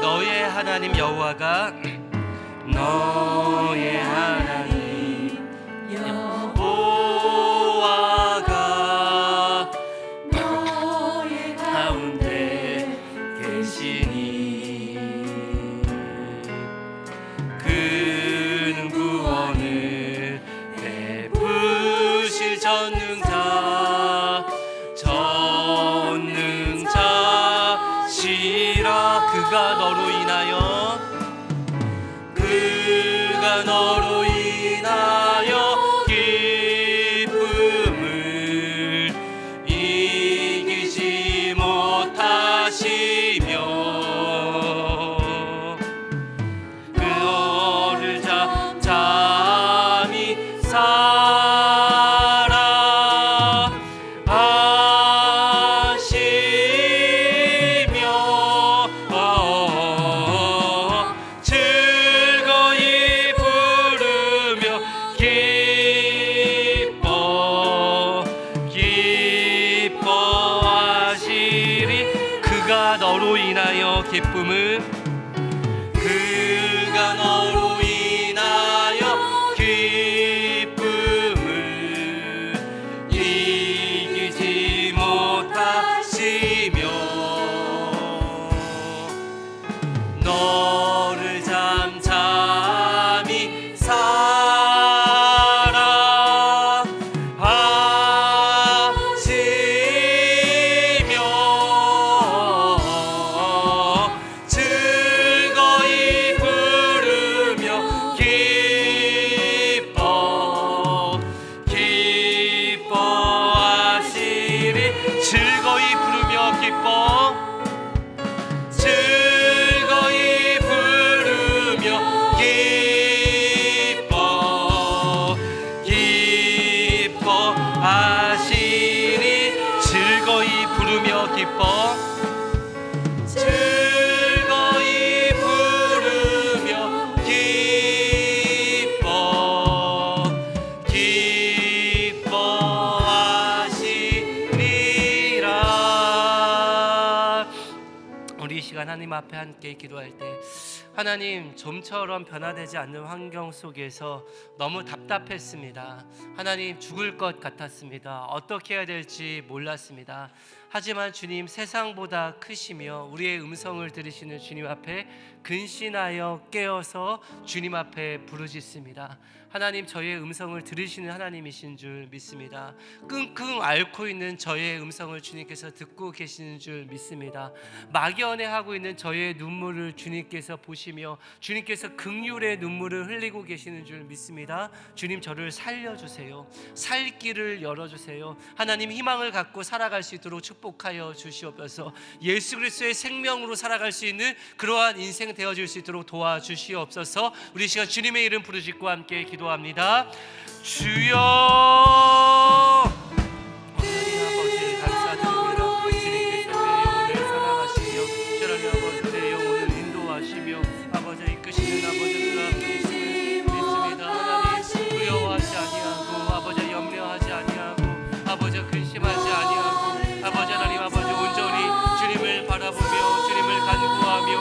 너의 하나님 여호와가 너의 하나님 여호와가 너의 가운데 계시니 그는 구원을 베푸실 전능자시라. 그가 너로 인하여 기쁨을 이기지 못하시며 그거를 잠잠히 너로 인하여 기쁨을 그가 너로 인하여 기쁨을 이기지 못하시며 너를 잠잠히 즐거이 부르며 기뻐하시리. 즐거이 부르며 기뻐하시리라. 우리 이 시간 하나님 앞에 함께 기도할 때 하나님, 좀처럼 변화되지 않는 환경 속에서 너무 답답했습니다. 하나님, 죽을 것 같았습니다. 어떻게 해야 될지 몰랐습니다. 하지만 주님, 세상보다 크시며 우리의 음성을 들으시는 주님 앞에 근신하여 깨어서 주님 앞에 부르짖습니다. 하나님, 저의 음성을 들으시는 하나님이신 줄 믿습니다. 끙끙 앓고 있는 저의 음성을 주님께서 듣고 계시는 줄 믿습니다. 막연해하고 있는 저의 눈물을 주님께서 보시며 주님께서 긍휼의 눈물을 흘리고 계시는 줄 믿습니다. 주님, 저를 살려주세요. 살 길을 열어주세요. 하나님, 희망을 갖고 살아갈 수 있도록 축복하여 주시옵소서. 예수 그리스도의 생명으로 살아갈 수 있는 그러한 인생 되어질 수 있도록 도와주시옵소서. 우리 이 시간 주님의 이름 부르짖고 함께 기도합니다. 주여, 하나님 아버지 감사드립니다. 주님께서 내 영혼을 사랑하시며 주님 아버지 내 영혼을 인도하시며 아버지 이끄시는 아버지 그런 분이심을 믿습니다. 하나님, 두려워하지 아니하고 아버지 염려하지 아니하고 아버지 근심하지 아니하고 아버지 하나님 아버지 온전히 주님을 바라보며 주님을 간구하며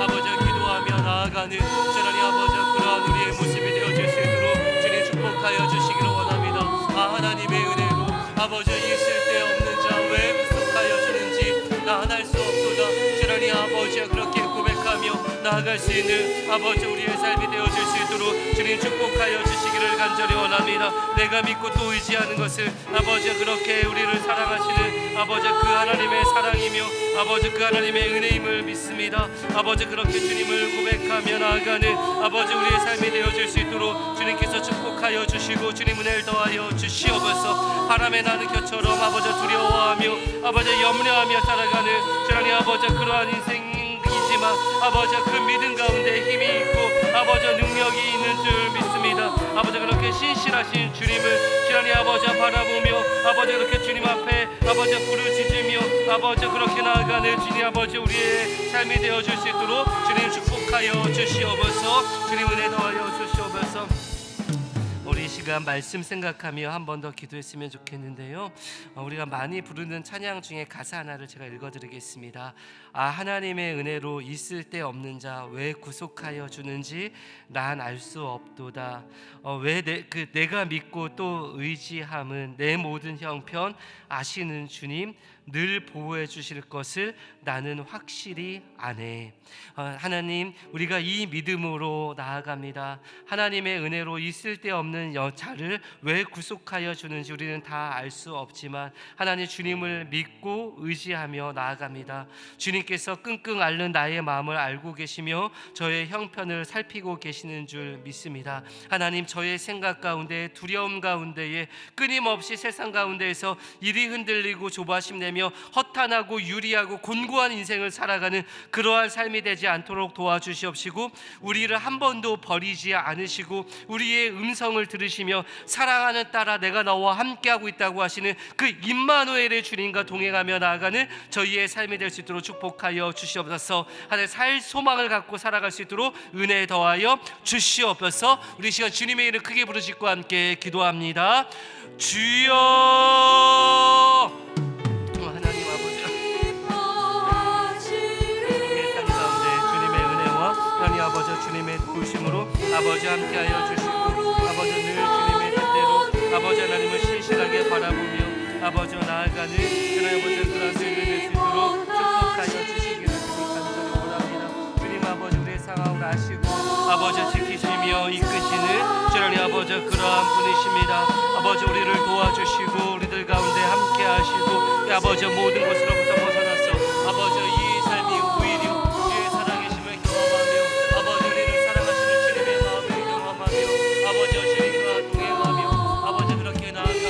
아버지 기도하며 나아가는 하나님 아버지 그러한 우리의 모습이 되어질 수 있도록 주님 축복하여 주시기를 원합니다. 하나님의 은혜로 아버지 있을 데 없는 자 왜 구속하여 주는지 나아날 수 없도다. 하나님 아버지 그렇게 고백하며 나아갈 수 있는 아버지 우리의 삶이 되어질 수 있도록 주님 축복하여 주시기를 간절히 원합니다. 내가 믿고 또 의지하는 것은 아버지 그렇게 우리를 사랑하시는 아버지 그 하나님의 사랑이며 아버지 그 하나님의 은혜임을 믿습니다. 아버지 그렇게 주님을 고백하며 나아가는 아버지 우리의 삶이 되어질 수 있도록 주님께서 축복하여 주시고 주님 은혜를 더하여 주시옵소서. 바람에 나는 겨처럼 아버지 두려워하며 아버지 염려하며 살아가는 주님 아버지 그러한 인생 믿습니다. 아버지 그 믿음 가운데 힘이 있고 아버지 능력이 있는 줄 믿습니다. 아버지 그렇게 신실하신 주님을 주님 아버지 바라보며 아버지 그렇게 주님 앞에 아버지 부르짖으며 아버지 그렇게 나아가는 주님 아버지 우리의 삶이 되어 줄 수 있도록 주님 축복하여 주시옵소서. 주님 은혜 더하여 주시옵소서. 우리 이 시간 말씀 생각하며 한 번 더 기도했으면 좋겠는데요. 우리가 많이 부르는 찬양 중에 가사 하나를 제가 읽어드리겠습니다. 하나님의 은혜로 있을 데 없는 자 왜 구속하여 주는지 난 알 수 없도다. 왜 내가 믿고 또 의지함은 내 모든 형편 아시는 주님 늘 보호해 주실 것을 나는 확실히 아네. 하나님 우리가 이 믿음으로 나아갑니다. 하나님의 은혜로 있을 데 없는 자를 왜 구속하여 주는지 우리는 다 알 수 없지만 하나님 주님을 믿고 의지하며 나아갑니다. 주님께서 끙끙 앓는 나의 마음을 알고 계시며 저의 형편을 살피고 계시는 줄 믿습니다. 하나님 저의 생각 가운데 두려움 가운데에 끊임없이 세상 가운데에서 일이 흔들리고 조바심 내며 허탄하고 유리하고 곤고한 인생을 살아가는 그러한 삶이 되지 않도록 도와주시옵시고 우리를 한 번도 버리지 않으시고 우리의 음성을 들으시며 사랑하는 딸아 내가 너와 함께하고 있다고 하시는 그 임마누엘의 주님과 동행하며 나아가는 저희의 삶이 될 수 있도록 축복하여 주시옵소서. 하나님 살 소망을 갖고 살아갈 수 있도록 은혜 더하여 주시옵소서. 우리 시간 주님의 이름 크게 부르짖고 함께 기도합니다. 주여 하나님 아버지 우리의 삶 가운데 주님의 은혜와 하나님 아버지 주님의 도우심으로 아버지 함께하여 주시고 아버지 늘 주님의 뜻대로 아버지 하나님을 신실하게 바라보며 아버지 나아가는 하나님 아버지 그런 삶이 될 수 있도록 축복하여 주시기를 주님 간절히 원합니다. 주님 아버지 우리의 상황을 아시고 아버지 지키시며 이끄시는 주님 아버지 그러한 분이십니다. 아버지 우리를 도와주시고 우리들 가운데 함께 하시고 아버지 모든 것으로부터 벗어나서 아버지 이 삶이 오히려 주의 살아계심을 경험하며 아버지 우리를 사랑하시는 주님의 마음을 경험하며 아버지 주님과 동행하며 아버지 그렇게 나아가는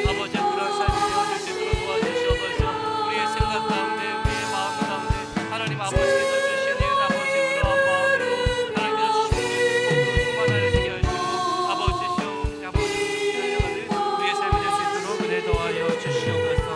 아버지 그런 삶이 되어질 수 있도록 도와주시옵소서. 우리의 생각 가운데 우리의 마음 가운데 하나님 아버지께서 주시는 아버지 그러한 마음으로 하나님께서 주시는 축복으로 충만하여지게 하시고 아버지 시험 아버지 우리의 삶이 될 수 있도록 은혜 더하여 주시옵소서.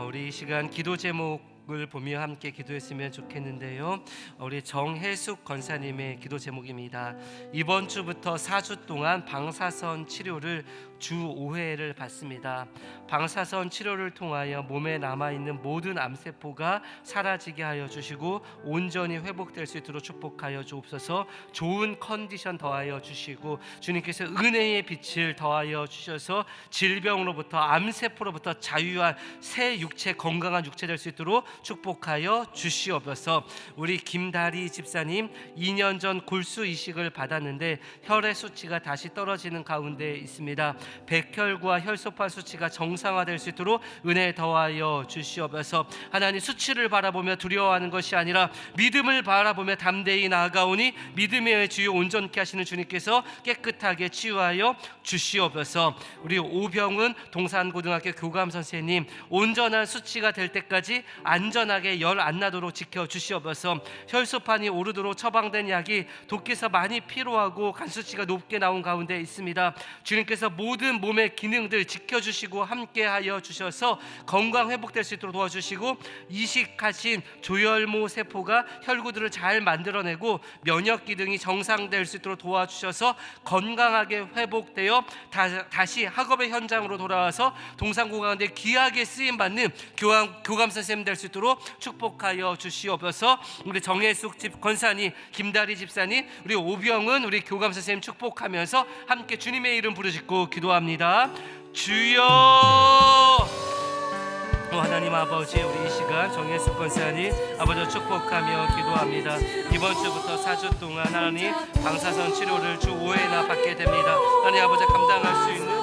우리 이 시간 기도 제목을 보며 함께 기도했으면 좋겠는데요. 우리 정혜숙 권사님의 기도 제목입니다. 이번 주부터 4주 동안 방사선 치료를 주 5회를 받습니다. 방사선 치료를 통하여 몸에 남아있는 모든 암세포가 사라지게 하여 주시고 온전히 회복될 수 있도록 축복하여 주옵소서. 좋은 컨디션 더하여 주시고 주님께서 은혜의 빛을 더하여 주셔서 질병으로부터 암세포로부터 자유한 새 육체 건강한 육체 될 수 있도록 축복하여 주시옵소서. 우리 김다리 집사님 2년 전 골수 이식을 받았는데 혈의 수치가 다시 떨어지는 가운데 있습니다. 백혈과 혈소판 수치가 정상화될 수 있도록 은혜 더하여 주시옵소서. 하나님 수치를 바라보며 두려워하는 것이 아니라 믿음을 바라보며 담대히 나아가오니 믿음의 주요 온전케 하시는 주님께서 깨끗하게 치유하여 주시옵소서. 우리 오병은 동산고등학교 교감 선생님 온전한 수치가 될 때까지 안전하게 열 안 나도록 지켜 주시옵소서. 혈소판이 오르도록 처방된 약이 돕기서 많이 필요하고 간 수치가 높게 나온 가운데 있습니다. 주님께서 모든 몸의 기능들 지켜주시고 함께하여 주셔서 건강 회복될 수 있도록 도와주시고 이식하신 조혈모 세포가 혈구들을 잘 만들어내고 면역 기능이 정상될 수 있도록 도와주셔서 건강하게 회복되어 다시 학업의 현장으로 돌아와서 동산고등학교에 귀하게 쓰임받는 교감 선생님 될 수 있도록 축복하여 주시옵소서. 우리 정혜숙 집 권사님, 김다리 집사님, 우리 오병은 우리 교감 선생님 축복하면서 함께 주님의 이름 부르짖고 기도합니다. 주여 하나님 아버지 우리 이 시간 정혜숙 권사님 아버지 축복하며 기도합니다. 이번 주부터 4주 동안 하나님 방사선 치료를 주 5회나 받게 됩니다. 하나님 아버지 감당할 수 있는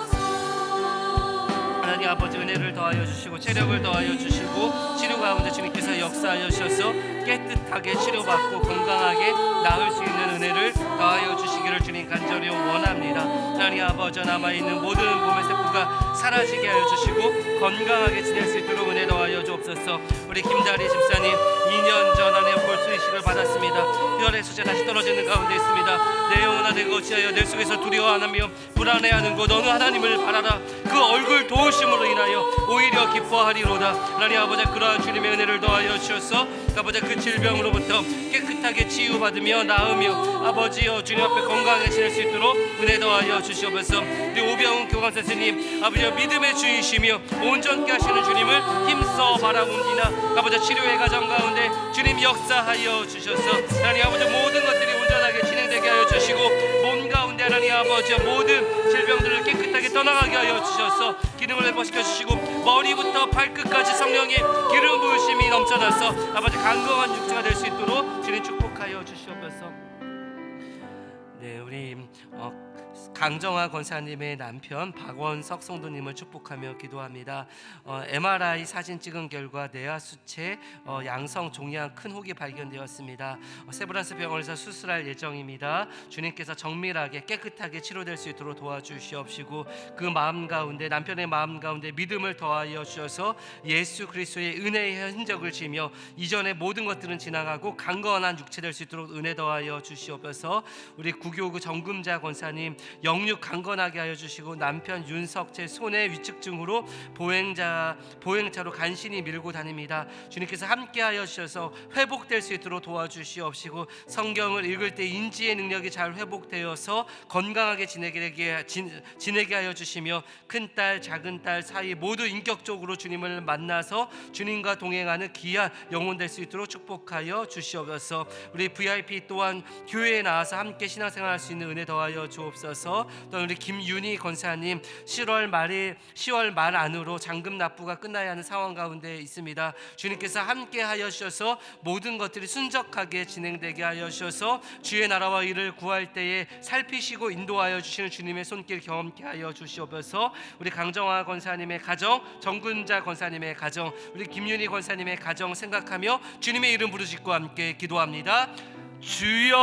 하나님 아버지 은혜를 더하여 주시고 체력을 더하여 주시고 치료 가운데 주님께서 역사하여 주셔서 깨끗하게 치료받고 건강하게 나을 수 있는 은혜를 더하여 주시기를 주님 간절히 원합니다. 하나님 아버지 남아있는 모든 몸의 세포가 사라지게 하여 주시고 건강하게 지낼 수 있도록 은혜 더하여 주옵소서. 우리 김다리 집사님 2년 전 안에 골수 이식을 받았습니다. 혈액 수치 다시 떨어지는 가운데 있습니다. 내 영혼아 내가 어찌하여 내 속에서 두려워하며 불안해하는 곳 어느 하나님을 바라라. 그 얼굴 도우심으로 인하여 오히려 기뻐하리로다. 하나님 아버지 그러한 주님의 은혜를 더하여 주셔서 아버지 그 질병으로부터 깨끗하게 치유받으며 나으며 아버지여 주님 앞에 건강하게 지낼 수 있도록 은혜 더하여 주시옵소서. 우리 오병훈 교감 선생님 아버지여 믿음의 주이시며 온전케 하시는 주님을 힘써 바라봅니다. 아버지 치료의 가정 가운데 주님 역사하여 주셔서 하나님 아버지 모든 것들이 온전하게 진행되게 하여 주시고 몸 가운데 하나님 아버지 모든 질병들을 깨끗하게 떠나가게 하여 주셔서 기름을 회복시켜 주시고 머리부터 발끝까지 성령의 기름 부으심이 넘쳐나서 아버지 강건한 육체가 될 수 있도록 주님 축복하여 주시옵소서. 네, 우리 강정화 권사님의 남편 박원석 성도님을 축복하며 기도합니다. MRI 사진 찍은 결과 내하 수체 양성 종양 큰 혹이 발견되었습니다. 세브란스 병원에서 수술할 예정입니다. 주님께서 정밀하게 깨끗하게 치료될 수 있도록 도와주시옵시고 그 마음 가운데 남편의 마음 가운데 믿음을 더하여 주셔서 예수 그리스도의 은혜의 흔적을 지며 이전의 모든 것들은 지나가고 강건한 육체 될 수 있도록 은혜 더하여 주시옵소서. 우리 구교구 정금자 권사님 영육 강건하게 하여 주시고 남편 윤석재 손의 위축증으로 보행차로 간신히 밀고 다닙니다. 주님께서 함께하여 주셔서 회복될 수 있도록 도와주시옵시고 성경을 읽을 때 인지의 능력이 잘 회복되어서 건강하게 지내게 하여 주시며 큰딸 작은딸 사이 모두 인격적으로 주님을 만나서 주님과 동행하는 귀한 영혼 될 수 있도록 축복하여 주시옵소서. 우리 VIP 또한 교회에 나와서 함께 신앙생활할 수 있는 은혜 더하여 주옵소서. 또 우리 김윤희 권사님 10월 말 안으로 잔금 납부가 끝나야 하는 상황 가운데 있습니다. 주님께서 함께 하여 주셔서 모든 것들이 순적하게 진행되게 하여 주셔서 주의 나라와 일을 구할 때에 살피시고 인도하여 주시는 주님의 손길 경험케 하여 주시옵소서. 우리 강정화 권사님의 가정, 정근자 권사님의 가정, 우리 김윤희 권사님의 가정 생각하며 주님의 이름 부르짖고 함께 기도합니다. 주여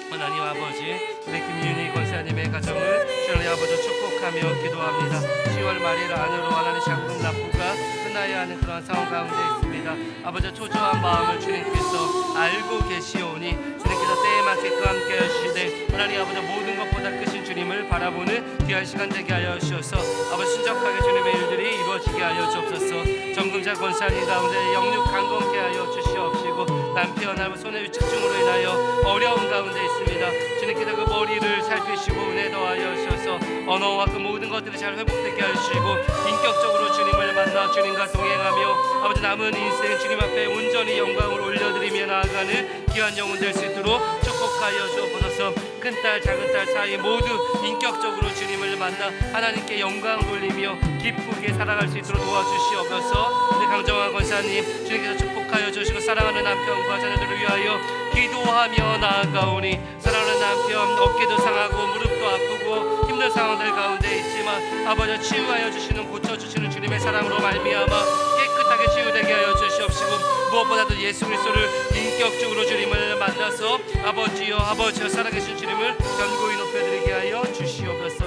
하나님 아버지 우리 김윤희 권사님의 가정을 주님 아버지 축복하며 기도합니다. 10월 말일 안으로 하나님 잔금 납부가 끝나야 하는 그런 상황 가운데 있습니다. 아버지 초조한 마음을 주님께서 알고 계시오니 주님께서 때에 맞게끔 함께 하시되 하나님 아버지 모든 것보다 크신 주님을 바라보는 귀한 시간 되게 하여 주셔서 아버지 순적하게 주님의 일들이 이루어지게 하여 주옵소서. 정금자 권사님 가운데 영육 강건케 하여 주시옵시고 남편 아버지 손의 위축증으로 인하여 어려움 가운데 있습니다. 주님께서 그 머리를 살피시고 은혜 더하여 주셔서 언어와 그 모든 것들이 잘 회복되게 하시고 인격적으로 주님을 만나 주님과 동행하며 아버지 남은 인생 주님 앞에 온전히 영광을 올려드리며 나아가는 귀한 영혼 될 수 있도록 축복하여 주옵소서. 큰딸 작은딸 사이 모두 인격적으로 주님을 만나 하나님께 영광 돌리며 기쁘게 살아갈 수 있도록 도와주시옵소서. 우리 강정화 권사님 주님께서 축복하여 주시고 사랑하는 남편과 자녀들을 위하여 기도하며 나아가오니 사랑하는 남편 어깨도 상하고 무릎도 아프고 힘든 상황들 가운데 있지만 아버지 치유하여 주시는 고쳐주시는 주님의 사랑으로 말미암아 깨끗하게 치유되게 하여 주시옵시고 무엇보다도 예수 그리스도를 인격적으로 주님을 만나서 아버지여 살아계신 주님을 견고히 높여드리게 하여 주시옵소서.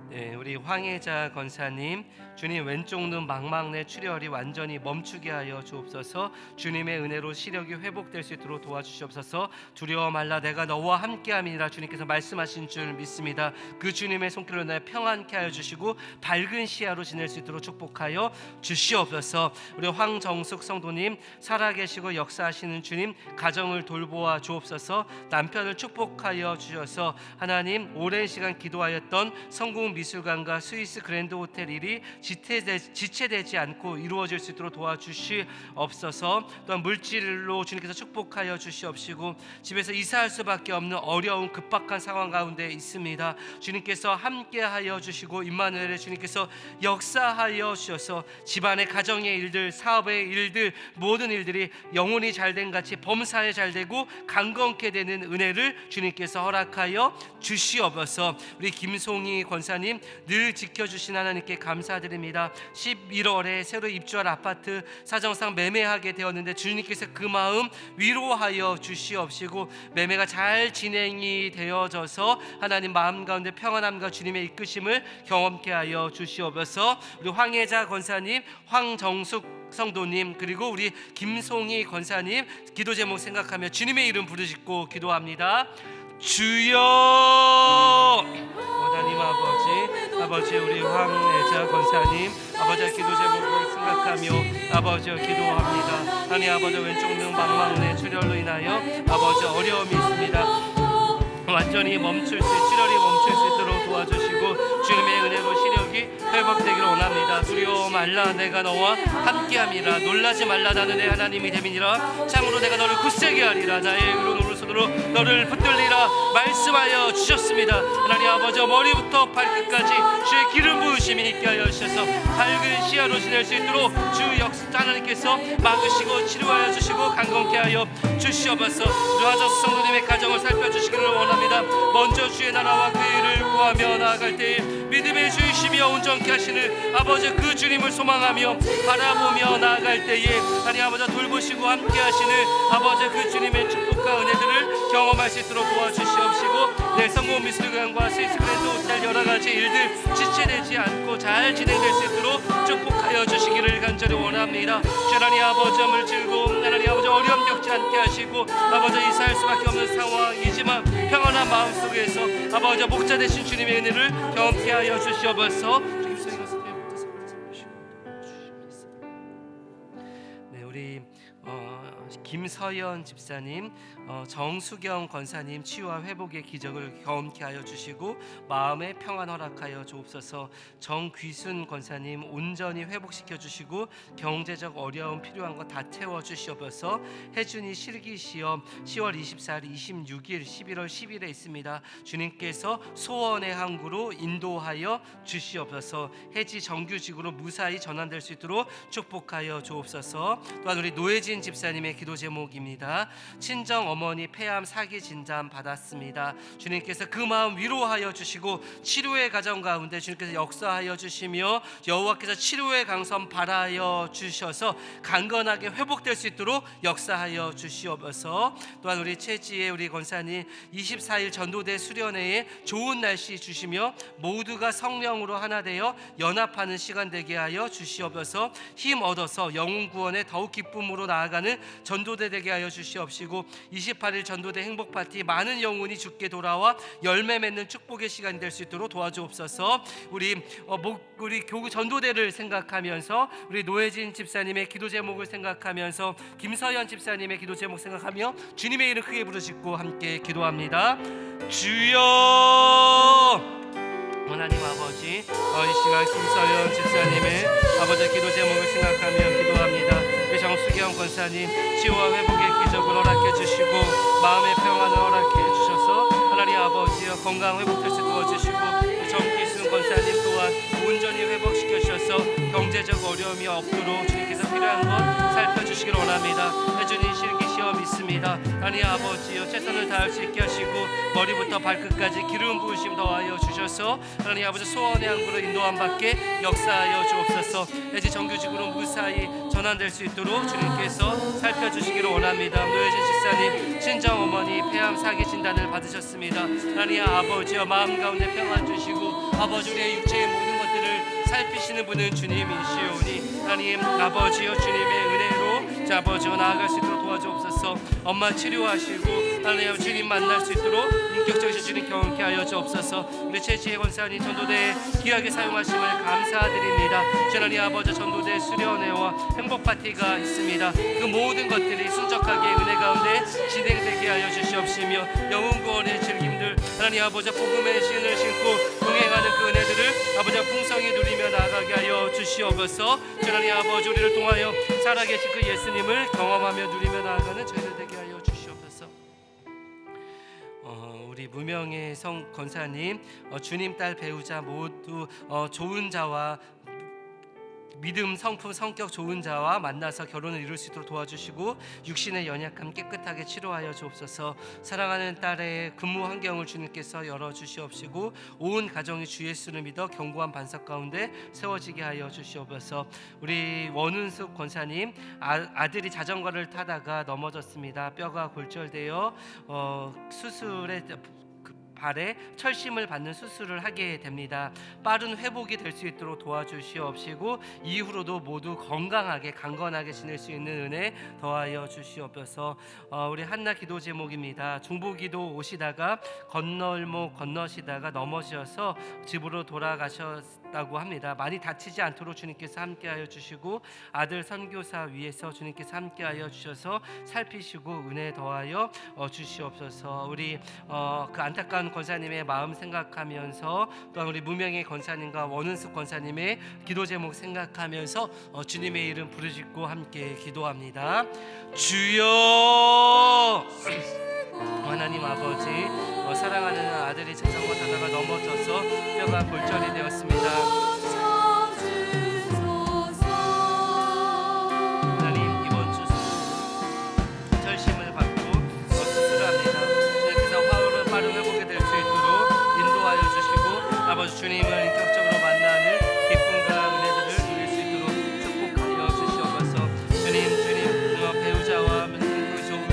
네, 우리 황혜자 권사님 주님 왼쪽 눈 망막내 출혈이 완전히 멈추게 하여 주옵소서. 주님의 은혜로 시력이 회복될 수 있도록 도와주시옵소서. 두려워 말라 내가 너와 함께함이니라 주님께서 말씀하신 줄 믿습니다. 그 주님의 손길로 내 평안케 하여 주시고 밝은 시야로 지낼 수 있도록 축복하여 주시옵소서. 우리 황정숙 성도님 살아계시고 역사하시는 주님 가정을 돌보아 주옵소서. 남편을 축복하여 주셔서 하나님 오랜 시간 기도하였던 성공 미술관과 스위스 그랜드 호텔 일이 지체되지 않고 이루어질 수 있도록 도와주시옵소서. 또한 물질로 주님께서 축복하여 주시옵시고 집에서 이사할 수밖에 없는 어려운 급박한 상황 가운데 있습니다. 주님께서 함께하여 주시고 임마누엘의 주님께서 역사하여 주셔서 집안의 가정의 일들, 사업의 일들, 모든 일들이 영혼이 잘된 같이 범사에 잘되고 강건케 되는 은혜를 주님께서 허락하여 주시옵소서. 우리 김송희 권사님 늘 늘 지켜주신 하나님께 감사드립니다. 11월에 새로 입주할 아파트 사정상 매매하게 되었는데 주님께서 그 마음 위로하여 주시옵시고 매매가 잘 진행이 되어져서 하나님 마음 가운데 평안함과 주님의 이끄심을 경험케 하여 주시옵소서. 우리 황혜자 권사님, 황정숙 성도님, 그리고 우리 김송희 권사님 기도 제목 생각하며 주님의 이름 부르짖고 기도합니다. 주여. 하나님 아버지 우리 황혜자 권사님 아버지의 기도 제목을 생각하며 아버지와 기도합니다. 하나님 아버지 왼쪽 눈 망망내 출혈로 인하여 아버지 어려움이 있습니다. 완전히 출혈이 멈출 수 있도록 도와주시고 주님의 은혜로 시력이 회복되기를 원합니다. 두려워 말라, 내가 너와 함께함이라. 놀라지 말라, 나는 내 하나님이 됨이니라. 참으로 내가 너를 굳세게 하리라. 나의 의로운 오른손으로 너를 붙들리라 말씀하여 주셨습니다. 하나님 아버지 머리부터 발끝까지 주의 기름 부으심이 있게 하여 주셔서 밝은 시야로 지낼 수 있도록 주 역사 하나님께서 막으시고 치료하여 주시고 강건케 하여 주시옵소서. 우리 화정수 성도님의 가정을 살펴주시기를 원합니다. 먼저 주의 나라와 그 일을 구하며 나아갈 때에 믿음의 주이시며 온전케 하시는 아버지 그 주님을 소망하며 바라보며 나아갈 때에 하나님 아버지 돌보시고 함께 하시는 아버지 그 주님의 축복과 은혜들을 경험할 수 있도록 도와주시옵시고 내 성공 미술관과 스위스그랜드 호텔 여러가지 일들 지체되지 않고 잘 진행될 수 있도록 축복하여 주시기를 간절히 원합니다. 하나님 아버지 을 즐거움 하나님 아버지 어려움 겪지 않게 하시고 아버지 이사할 수밖에 없는 상황이지만 평안한 마음 속에서 아버지 목자 되신 주님의 은혜를 경험케 하여 주시옵소서. 네, 우리 김서연 집사님, 정수경 권사님 치유와 회복의 기적을 경험케 하여 주시고 마음의 평안 허락하여 주옵소서. 정귀순 권사님 온전히 회복시켜 주시고 경제적 어려움 필요한 거 다 채워 주시옵소서. 혜준이 실기시험 10월 24일, 26일, 11월 10일에 있습니다. 주님께서 소원의 항구로 인도하여 주시옵소서. 해지 정규직으로 무사히 전환될 수 있도록 축복하여 주옵소서. 또한 우리 노혜진 집사님의 기도 제목입니다. 친정 어머니 폐암 사기 진단 받았습니다. 주님께서 그 마음 위로하여 주시고 치료의 가정 가운데 주님께서 역사하여 주시며 여호와께서 치료의 강선 발하여 주셔서 강건하게 회복될 수 있도록 역사하여 주시옵소서. 또한 우리 최지혜 우리 권사님 24일 전도대 수련회에 좋은 날씨 주시며 모두가 성령으로 하나 되어 연합하는 시간 되게 하여 주시옵소서. 힘 얻어서 영혼 구원에 더욱 기쁨으로 나아가는 전도대 되게 하여 주시옵시고 28일 전도대 행복 파티 많은 영혼이 주께 돌아와 열매 맺는 축복의 시간이 될 수 있도록 도와주옵소서. 우리 교구 전도대를 생각하면서 우리 노혜진 집사님의 기도 제목을 생각하면서 김서연 집사님의 기도 제목 생각하며 주님의 이름 크게 부르짖고 함께 기도합니다. 주여. 하나님 아버지 이 시간 김서연 집사님의 아버지 기도 제목을 생각하며 기도합니다. 정수경 권사님 치유와 회복의 기적을 허락해 주시고 마음의 평안을 허락해 주셔서 하나님 아버지여 건강 회복될 수 도와주시고 정기순 권사님 또한 온전히 회복시켜 주셔서 경제적 어려움이 없도록 주님께서 필요한 것 살펴주시길 원합니다. 혜준이 실기 시험 있습니다. 하나님 아버지여 최선을 다할 수 있게 하시고 머리부터 발끝까지 기름 부으심 더하여 주셔서 하나님 아버지 소원의 항구로 인도함 받게 역사하여 주옵소서. 해지 정규직으로 무사히 전환될 수 있도록 주님께서 살펴주시기를 원합니다. 노혜진 집사님 친정어머니 폐암 사기 진단을 받으셨습니다. 하나님 아버지여 마음 가운데 평안 주시고 아버지 우리의 육체의 모든 것들을 살피시는 분은 주님이시오니 하나님 아버지여 주님의 은혜로 아버지여 나아갈 수 있도록 도와주옵소서. 엄마 치료하시고 하나님 주님 만날 수 있도록 인격적이신 주님 경험케 하여 주옵소서. 우리 최지혜 권사님 전도대에 귀하게 사용하심을 감사드립니다. 하나님 아버지 전도대 수련회와 행복 파티가 있습니다. 그 모든 것들이 순적하게 은혜 가운데 진행되게 하여 주시옵시며 영혼 구원의 즐김들 하나님 아버지 복음의 신을 신고 동행하는 그 은혜들을 아버지 풍성히 누리며 나아가게 하여 주시옵소서. 하나님 아버지 우리를 통하여 살아계신 그 예수님을 경험하며 누리며 나아가는 저희들 되게 하여 주시옵소서. 우리 무명의 성 권사님 주님 딸 배우자 모두 좋은 자와 믿음, 성품, 성격 좋은 자와 만나서 결혼을 이룰 수 있도록 도와주시고 육신의 연약함 깨끗하게 치료하여 주옵소서. 사랑하는 딸의 근무 환경을 주님께서 열어주시옵시고 온 가정이 주 예수를 믿어 견고한 반석 가운데 세워지게 하여 주시옵소서. 우리 원은숙 권사님 아들이 자전거를 타다가 넘어졌습니다. 뼈가 골절되어 수술에 발에 철심을 받는 수술을 하게 됩니다. 빠른 회복이 될 수 있도록 도와주시옵시고 이후로도 모두 건강하게 강건하게 지낼 수 있는 은혜 더하여 주시옵소서. 우리 한나 기도 제목입니다. 중보기도 오시다가 건널목 건너시다가 넘어지셔서 집으로 돌아가셨다고 합니다. 많이 다치지 않도록 주님께서 함께하여 주시고 아들 선교사 위에서 주님께서 함께하여 주셔서 살피시고 은혜 더하여 주시옵소서. 우리 그 안타까운 권사님의 마음 생각하면서 또한 우리 무명의 권사님과 원은숙 권사님의 기도 제목 생각하면서 주님의 이름 부르짖고 함께 기도합니다. 주여 하나님 아버지, 사랑하는 아들이 자전거 타다가 넘어져서 뼈가 골절이 되었습니다. 하나님 이번 주 철심을 받고 수술을 합니다. 주님께서 화로를 빠른 회복이 될 수 있도록 인도하여 주시고 아버지 주님을 인격적으로 만나는 기쁨과 은혜들을 누릴 수 있도록 축복하여 주시옵소서. 주님 배우자와 성격이 좋은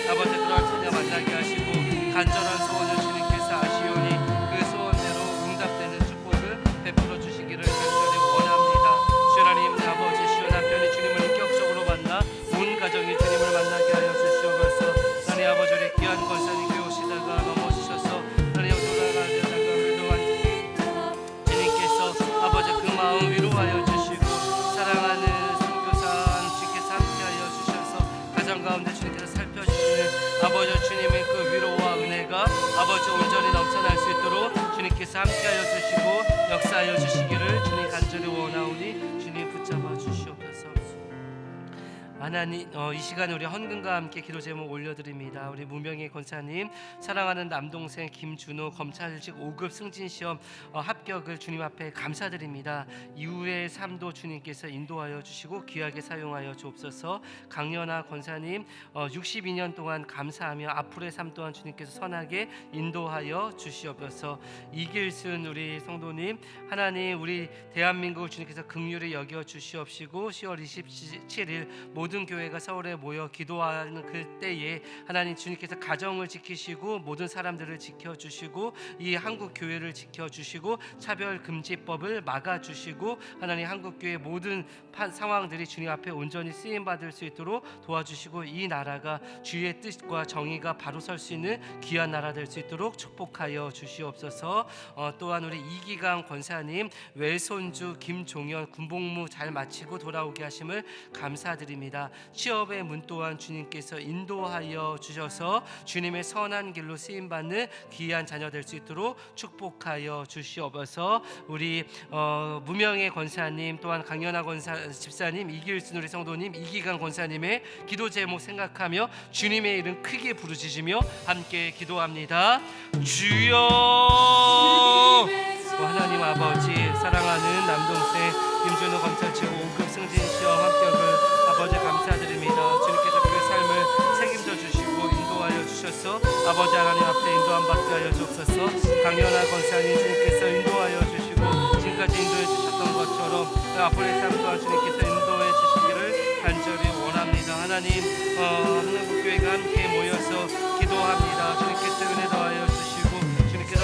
아버지 그럴 처녀 만나게 하시고 간절한 소원을 주님께서 아시오니 그 소원대로 응답되는 축복을 베풀어 주시기를 간절히 원합니다. 주 하나님 아버지 주 남편이 주님을 인격적으로 만나 온 가정이 주님을 만나게 하여 주시옵소서. 하나님 아버지 우리 귀한 권사님 교회 오시다가 넘어지셔서 하나님 돌아가려다가 그동안 주님께서 아버지 그 마음 위로하여 주시고 사랑하는 선교사 주님께서 함께하여 주셔서 가정 가운데 주님께서 살펴주시는 아버지 주님의 그 위로와 은혜가 아버지 온전히 넘쳐날 수 있도록 주님께서 함께하여 주시고 역사하여 주시기를 주님 간절히 원하오니 주님 붙잡아 주시옵소서. 하나님 이 시간 우리 헌금과 함께 기도 제목 올려드립니다. 우리 무명의 권사님 사랑하는 남동생 김준호 검찰직 5급 승진시험 합격을 주님 앞에 감사드립니다. 이후의 삶도 주님께서 인도하여 주시고 귀하게 사용하여 주옵소서. 강연아 권사님 62년 동안 감사하며 앞으로의 삶 또한 주님께서 선하게 인도하여 주시옵소서. 이길순 우리 성도님 하나님 우리 대한민국을 주님께서 긍휼히 여겨 주시옵시고 10월 27일 모든 교회가 서울에 모여 기도하는 그때에 하나님 주님께서 가정을 지키시고 모든 사람들을 지켜주시고 이 한국 교회를 지켜주시고 차별금지법을 막아주시고 하나님 한국 교회 모든 상황들이 주님 앞에 온전히 쓰임받을 수 있도록 도와주시고 이 나라가 주의 뜻과 정의가 바로 설 수 있는 귀한 나라 될 수 있도록 축복하여 주시옵소서. 또한 우리 이기강 권사님 외손주 김종현 군복무 잘 마치고 돌아오게 하심을 감사드립니다. 취업의 문 또한 주님께서 인도하여 주셔서 주님의 선한 길로 쓰임받는 귀한 자녀 될 수 있도록 축복하여 주시옵소서. 우리 무명의 권사님 또한 강연아 권사 집사님 이길순 우리 성도님 이기강 권사님의 기도 제목 생각하며 주님의 이름 크게 부르짖으며 함께 기도합니다. 주여 하나님 아버지 사랑하는 남동생 김준호 검찰치고 5급 승진시험 합격을 아버지 감사드립니다. 주님께서 그 삶을 책임져 주시고 인도하여 주셔서 아버지 하나님 앞에 인도함 받게 하여 주옵소서. 강연아 권사님 주님께서 인도하여 주시고 지금까지 인도해 주셨던 것처럼 앞으로의 삶 또한 주님께서 인도해 주시기를 간절히 원합니다. 하나님 한국교회가 함께 모여서 기도합니다. 주님께서 은혜 더하여 주시고 주님께서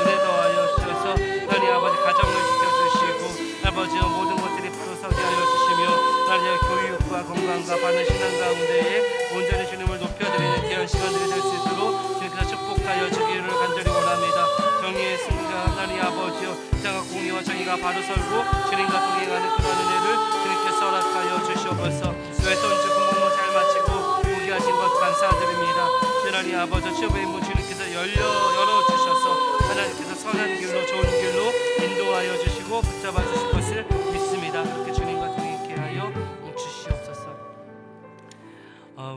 은혜 더하여 주셔서 하나님 아버지 가정을 지켜주시고 아버지 모든 것들이 바로 서게 하여 주시며 하나님 교육과 건강과 바른 신앙 가운데에 온전히 주님을 높여드리는 귀한 시간들이 될 수 있도록 주님께서 축복하여 주기를 간절히 원합니다. 정의의 승가 하나님 아버지여 땅과 공의와 정의가 바로 설고 주님과 동행하는 그런 은혜를 주님께서 허락하여 주시옵소서. 외손주 군복무 잘 마치고 포기하신 것 감사드립니다. 하나님 아버지 취업의 문 주님께서 열어주셔서 하나님께서 선한 길로 좋은 길로 인도하여 주시고 붙잡아 주실 것을 믿습니다. 그렇게 주님과 동행케 하여 주시옵소서.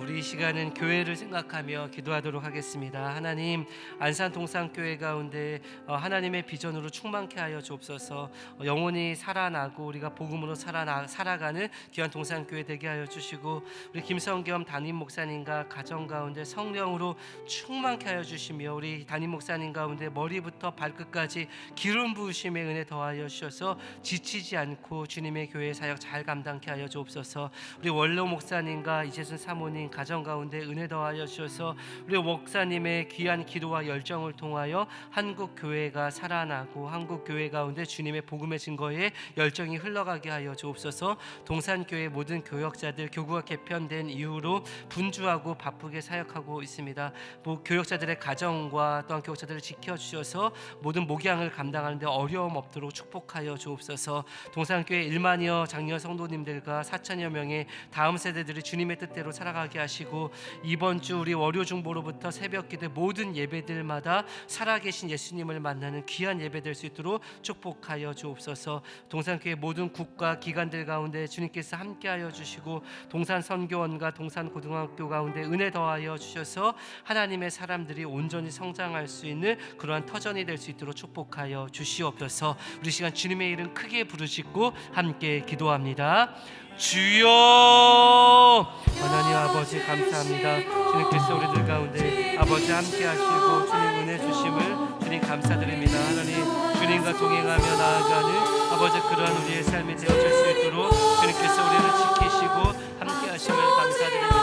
우리 이 시간은 교회를 생각하며 기도하도록 하겠습니다. 하나님, 안산 동산교회 가운데 하나님의 비전으로 충만케 하여 주옵소서. 영혼이 살아나고 우리가 복음으로 살아가는 귀한 동산교회 되게 하여 주시고, 우리 김성겸 담임 목사님과 가정 가운데 성령으로 충만케 하여 주시며, 우리 담임 목사님 가운데 머리부터 발끝까지 기름 부으심의 은혜 더하여 주셔서 지치지 않고 주님의 교회 사역 잘 감당케 하여 주옵소서. 우리 원로 목사님과 이재순 사모님 가정 가운데 은혜 더하여 주셔서 우리 목사님의 귀한 기도와 열정을 통하여 한국 교회가 살아나고 한국 교회 가운데 주님의 복음의 증거에 열정이 흘러가게 하여 주옵소서. 동산교회 모든 교역자들 교구가 개편된 이후로 분주하고 바쁘게 사역하고 있습니다. 교역자들의 가정과 또한 교역자들을 지켜주셔서 모든 목양을 감당하는데 어려움 없도록 축복하여 주옵소서. 동산교회 1만여 장녀 성도님들과 4천여 명의 다음 세대들이 주님의 뜻대로 살아가게 하시고, 이번 주 우리 월요 중보로부터 새벽 기도 모든 예배들마다 살아계신 예수님을 만나는 귀한 예배 될 수 있도록 축복하여 주옵소서. 동산교회 모든 국가 기관들 가운데 주님께서 함께하여 주시고, 동산선교원과 동산고등학교 가운데 은혜 더하여 주셔서 하나님의 사람들이 온전히 성장할 수 있는 그러한 터전이 될 수 있도록 축복하여 주시옵소서. 우리 시간 주님의 이름 크게 부르짖고 함께 기도합니다. 주여, 하나님 아버지 감사합니다. 주님께서 우리들 가운데 아버지 함께 하시고 주님 은혜 주심을 주님 감사드립니다. 하나님, 주님과 동행하며 나아가는 아버지 그러한 우리의 삶이 되어질 수 있도록 주님께서 우리를 지키시고 함께 하심을 감사드립니다.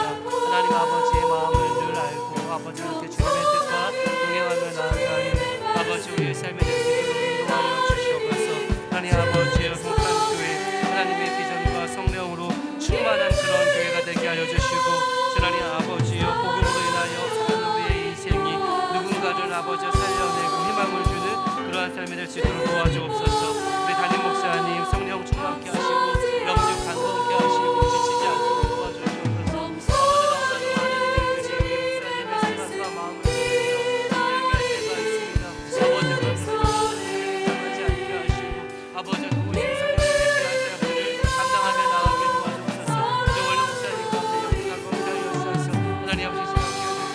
하나님 아버지의 마음을 늘 알고 아버지 이렇게 주님의 뜻과 동행하며 나아가는 아버지 우리의 삶이 될 수 있도록 인도하여 주시옵소서. 하나님 아버지의 동산교회 하나님의 비전과 성령으로 충만한 그런 교회가 되게 하여 주시고, 하나님 아버지여 복음으로 인하여 사는 우리의 인생이 누군가를 아버지 살려내고 희망을 주는 그러한 삶이 될 수 있도록 도와주옵소서. 우리 담임 목사님 성령 충만케 하시고 영적 강건케 하시고 지치지 않도록 도와주시옵소서. 아버지 너무나도 많은 일들이 우리 목사님의 생각과 마음을 들으며 힘들게 할 때가 있습니다. 아버지 그런 것들을 당하지 않게 하시고 아버지 도우시는 성령의 귀한 사역들을 감당하며 나아가게 도와주옵소서. 우리 원로 목사님 가운데 영적 강건케 하여 주셔서 하나님 아버지 시간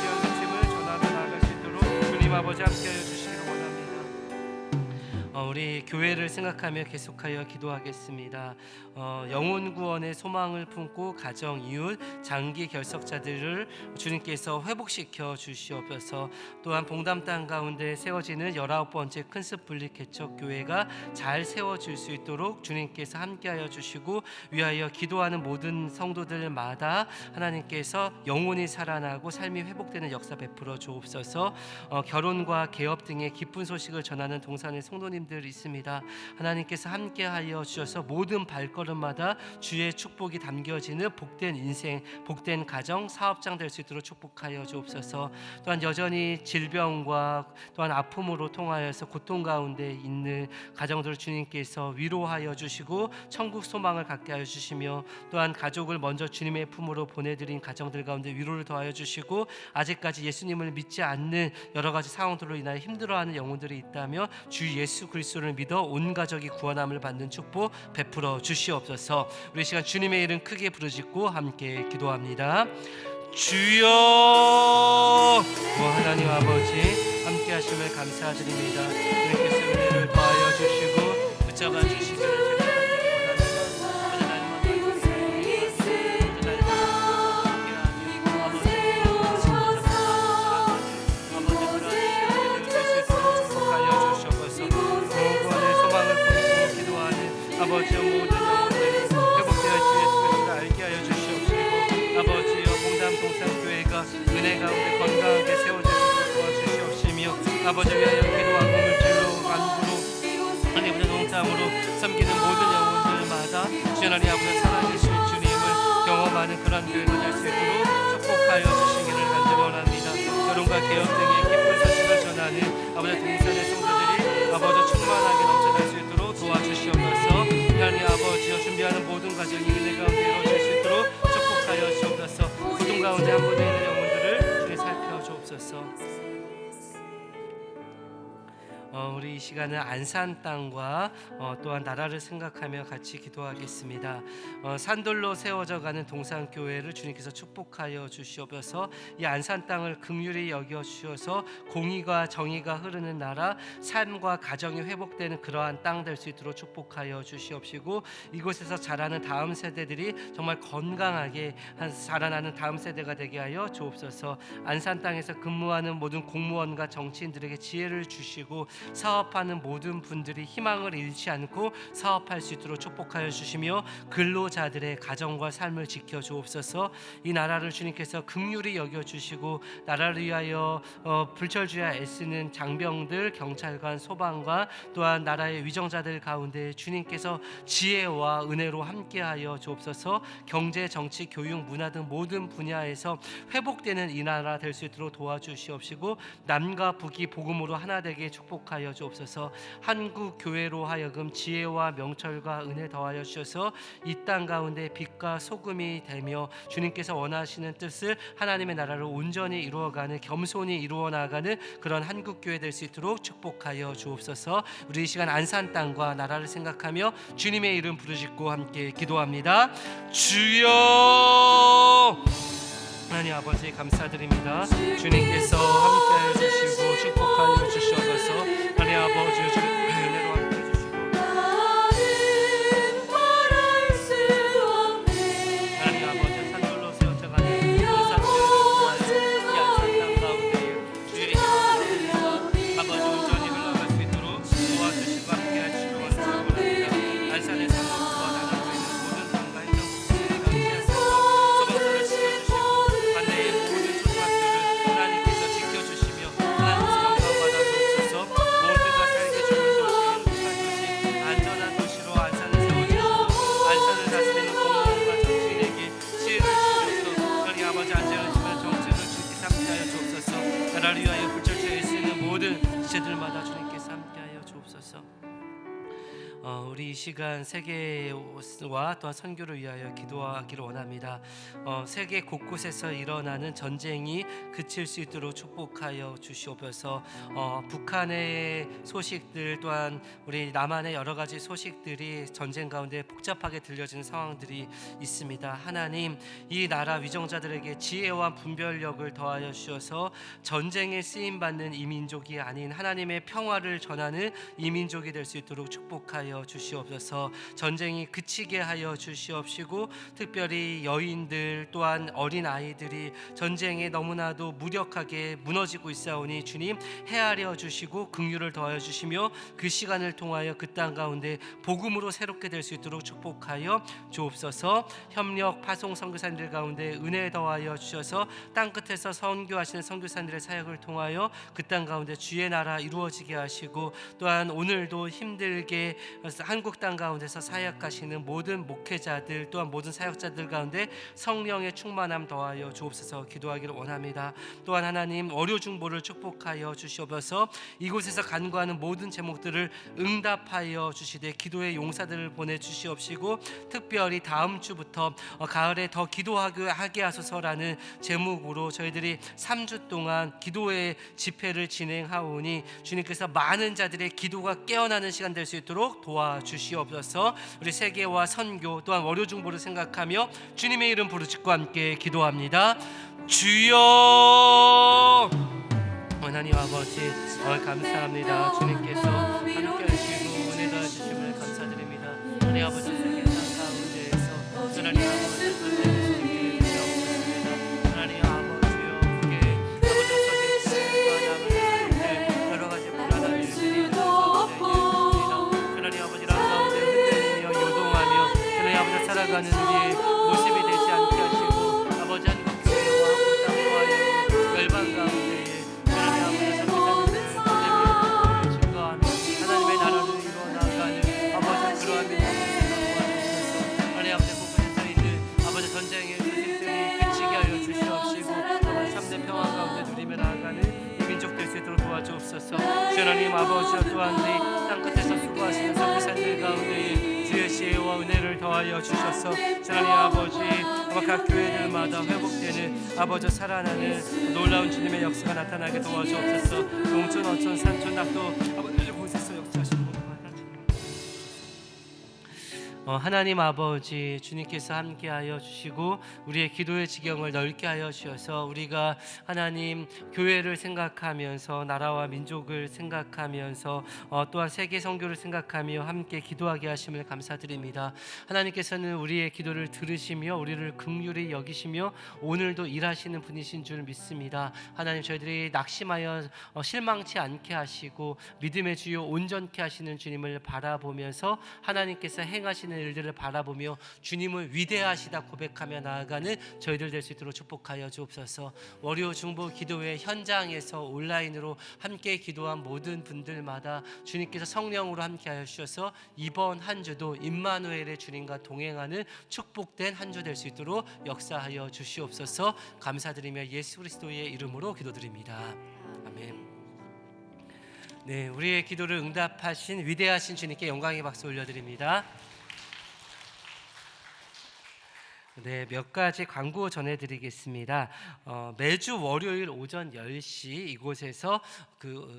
귀한 말씀을 전하며 나아갈 수 있도록 주님 아버지 함께하여 주시기를 원합니다. 우리 교회를 생각하며 계속하여 기도하겠습니다. 영혼 구원의 소망을 품고 가정, 이웃, 장기 결석자들을 주님께서 회복시켜 주시옵소서. 또한 봉담 땅 가운데 세워지는 19번째 큰습 분립 개척교회가 잘 세워질 수 있도록 주님께서 함께하여 주시고, 위하여 기도하는 모든 성도들마다 하나님께서 영혼이 살아나고 삶이 회복되는 역사 베풀어 주옵소서. 결혼과 개업 등의 기쁜 소식을 전하는 동산의 성도님들이 있습니다. 하나님께서 함께하여 주셔서 모든 발걸음마다 주의 축복이 담겨지는 복된 인생, 복된 가정, 사업장 될 수 있도록 축복하여 주옵소서. 또한 여전히 질병과 또한 아픔으로 통하여서 고통 가운데 있는 가정들을 주님께서 위로하여 주시고 천국 소망을 갖게 하여 주시며, 또한 가족을 먼저 주님의 품으로 보내드린 가정들 가운데 위로를 더하여 주시고, 아직까지 예수님을 믿지 않는 여러 가지 상황들로 인하여 힘들어하는 영혼들이 있다며 주 예수 그리스도를 믿어 온 가족이 구원함을 받는 축복 베풀어 주시옵소서. 우리 시간 주님의 이름 크게 부르짖고 함께 기도합니다. 주여, 하나님 아버지 함께 하심을 감사드립니다. 주님께서 은혜를 더하여 주시고 붙잡아 주시기를 아버지여, 모든 영혼들이 회복되어 주 예수를 알게 하여 주시옵시고, 아버지여 봉담 동산교회가 은혜 가운데 건강하게 세워지도록 도와주시옵시며, 아버지 위하여 기도하고 물질로 안구로 하나님의 농담으로 섬기는 모든 영혼들마다 주 하나님 아버지 살아계신 주님을 경험하는 그런 교회가 될 수 있도록 축복하여 주시기를 간절히 원합니다. 결혼과 개업 등의 기쁜 소식을 전하는 아버지 동산의 성도들이 아버지 충만하게 넘쳐날 수 있도록 도와주시옵소서. 하나님 아버지여 준비하는 모든 가정이 은혜 가운데 이루어질 수 있도록 축복하여 주옵소서. 고통 가운데 한 분에 있는 영혼들을 주님 살펴 주옵소서. 우리 이 시간은 안산 땅과 또한 나라를 생각하며 같이 기도하겠습니다. 산돌로 세워져가는 동산교회를 주님께서 축복하여 주시옵소서. 이 안산 땅을 긍휼히 여겨 주셔서 공의가 정의가 흐르는 나라, 삶과 가정이 회복되는 그러한 땅 될 수 있도록 축복하여 주시옵시고, 이곳에서 자라는 다음 세대들이 정말 건강하게 자라나는 다음 세대가 되게 하여 주옵소서. 안산 땅에서 근무하는 모든 공무원과 정치인들에게 지혜를 주시고, 사업하는 모든 분들이 희망을 잃지 않고 사업할 수 있도록 축복하여 주시며, 근로자들의 가정과 삶을 지켜 주옵소서. 이 나라를 주님께서 긍휼히 여겨 주시고, 나라를 위하여 불철주야 애쓰는 장병들, 경찰관, 소방관, 또한 나라의 위정자들 가운데 주님께서 지혜와 은혜로 함께하여 주옵소서. 경제, 정치, 교육, 문화 등 모든 분야에서 회복되는 이 나라 될 수 있도록 도와주시옵시고, 남과 북이 복음으로 하나 되게 축복하여 주옵소서. 한국 교회로 하여금 지혜와 명철과 은혜 더하여 주셔서 이 땅 가운데 빛과 소금이 되며 주님께서 원하시는 뜻을, 하나님의 나라를 온전히 이루어가는, 겸손히 이루어 나가는 그런 한국 교회 될 수 있도록 축복하여 주옵소서. 우리 이 시간 안산 땅과 나라를 생각하며 주님의 이름 부르짖고 함께 기도합니다. 주여, 하나님 아버지 감사드립니다. 주님께서 함께하여 주시고 축복하여 주셔서 하나님 아버지 은혜로 함께해 주시고, 하나님 아버지 산돌로 세워져가는 동산교회를 통하여 이 안산 땅 가운데 주의 힘을 아버지 온전히 흘러갈 수 있도록 도와주시고 함께해 주시고 원합니다. 안산의 산도와 나라로 있는 모든 땅과 행정국들이 감시하셔서 소방서를 지켜주시고, 반대의 모든 초등학교를 하나님께서 지켜주시며 하나님께서 영광받아 주옵소서. 모두가 살기 좋은 도시, 행복한 도시, 안전한 도시로 안산을 세워주시고, 안산을 다스리는 공무원과 정치인에게 지혜를 주셔서 저희 아버지 안전하시면 정책을 주님께서 함께하여 주옵소서. 나라를 위하여 불철주야 애쓰는 모든 지체들마다 주님께서 함께하여 주옵소서. 우리 이 시간 세계와 또한 선교를 위하여 기도하기를 원합니다. 세계 곳곳에서 일어나는 전쟁이 그칠 수 있도록 축복하여 주시옵소서. 북한의 소식들, 또한 우리 남한의 여러 가지 소식들이 전쟁 가운데 복잡하게 들려지는 상황들이 있습니다. 하나님, 이 나라 위정자들에게 지혜와 분별력을 더하여 주셔서 전쟁에 쓰임 받는 이 민족이 아닌 하나님의 평화를 전하는 이 민족이 될 수 있도록 축복하여 주시옵소서. 전쟁이 그치게 하여 주시옵시고, 특별히 여인들 또한 어린 아이들이 전쟁에 너무나도 무력하게 무너지고 있사오니 주님 헤아려 주시고 긍휼을 더하여 주시며, 그 시간을 통하여 그 땅 가운데 복음으로 새롭게 될 수 있도록 축복하여 주옵소서. 협력 파송 선교사님들 가운데 은혜 더하여 주셔서 땅 끝에서 선교하시는 선교사님들의 사역을 통하여 그 땅 가운데 주의 나라 이루어지게 하시고, 또한 오늘도 힘들게 한국 땅 가운데서 사역하시는 모든 목회자들, 또한 모든 사역자들 가운데 성령의 충만함 더하여 주옵소서 기도하기를 원합니다. 또한 하나님 어려 중보를 축복하여 주시옵소서. 이곳에서 간구하는 모든 제목들을 응답하여 주시되 기도의 용사들을 보내주시옵시고, 특별히 다음 주부터 가을에 더 기도하게 하소서라는 제목으로 저희들이 3주 동안 기도의 집회를 진행하오니 주님께서 많은 자들의 기도가 깨어나는 시간 될 수 있도록 도와주시옵소서. 우리 세계와 선교 또한 월요 중보를 생각하며 주님의 이름 부르짖고 함께 기도합니다. 주여, 하나님 아버지 감사합니다. 주님께서 함께 하시고 은혜 더하시심을 감사드립니다. 하나님 아버지 세계 땅 가운데에서 하나님 아버지 하나님 아버지여 그게 아버지 서식과 남을 여러 가지 불안한 일들이 하나님 아버지랑 가운데 흔들리며 요동하며 하나님 아버지 살아가는 우리의 모습이 되지 않게 하시고, 아버지 한국 교회와 한국 땅과 열방 가운데에 하나님 아버지 선교사님들을 보내며 증거하며 하나님의 나라를 이루어 나가는 아버지 그러한 민족들을 도와주옵소서. 하나님 아버지 곳곳에서 있는 아버지 전쟁의 소식들이 그치게 하여 주시옵시고, 아버지 참된 평화 가운데 누리며 나아가는 이 민족 될 수 있도록 도와주옵소서. 주 하나님 아버지와 또한 우리 땅 끝에서 수고하시는 선교사님들 가운데에 주의 지혜와 은혜를 더하여 주셔서 하나님 아버지 각 교회들마다 회복되는 아버지 살아나는 놀라운 주님의 역사가 나타나게 도와주옵소서. 농촌 어촌 산촌 낙도 아버지 곳에서 역사하시는 하나님 아버지 주님께서 함께하여 주시고 우리의 기도의 지경을 넓게 하여 주셔서 우리가 하나님 교회를 생각하면서 나라와 민족을 생각하면서 또한 세계 선교를 생각하며 함께 기도하게 하심을 감사드립니다. 하나님께서는 우리의 기도를 들으시며 우리를 긍휼히 여기시며 오늘도 일하시는 분이신 줄 믿습니다. 하나님 저희들이 낙심하여 실망치 않게 하시고 믿음의 주요 온전케 하시는 주님을 바라보면서 하나님께서 행하시는 일들을 바라보며 주님을 위대하시다 고백하며 나아가는 저희들 될 수 있도록 축복하여 주옵소서. 월요 중보 기도회 현장에서 온라인으로 함께 기도한 모든 분들마다 주님께서 성령으로 함께하여 주셔서 이번 한 주도 임마누엘의 주님과 동행하는 축복된 한 주 될 수 있도록 역사하여 주시옵소서. 감사드리며 예수 그리스도의 이름으로 기도드립니다. 아멘. 네, 우리의 기도를 응답하신 위대하신 주님께 영광의 박수 올려드립니다. 네, 몇 가지 광고 전해드리겠습니다. 매주 월요일 오전 10시 이곳에서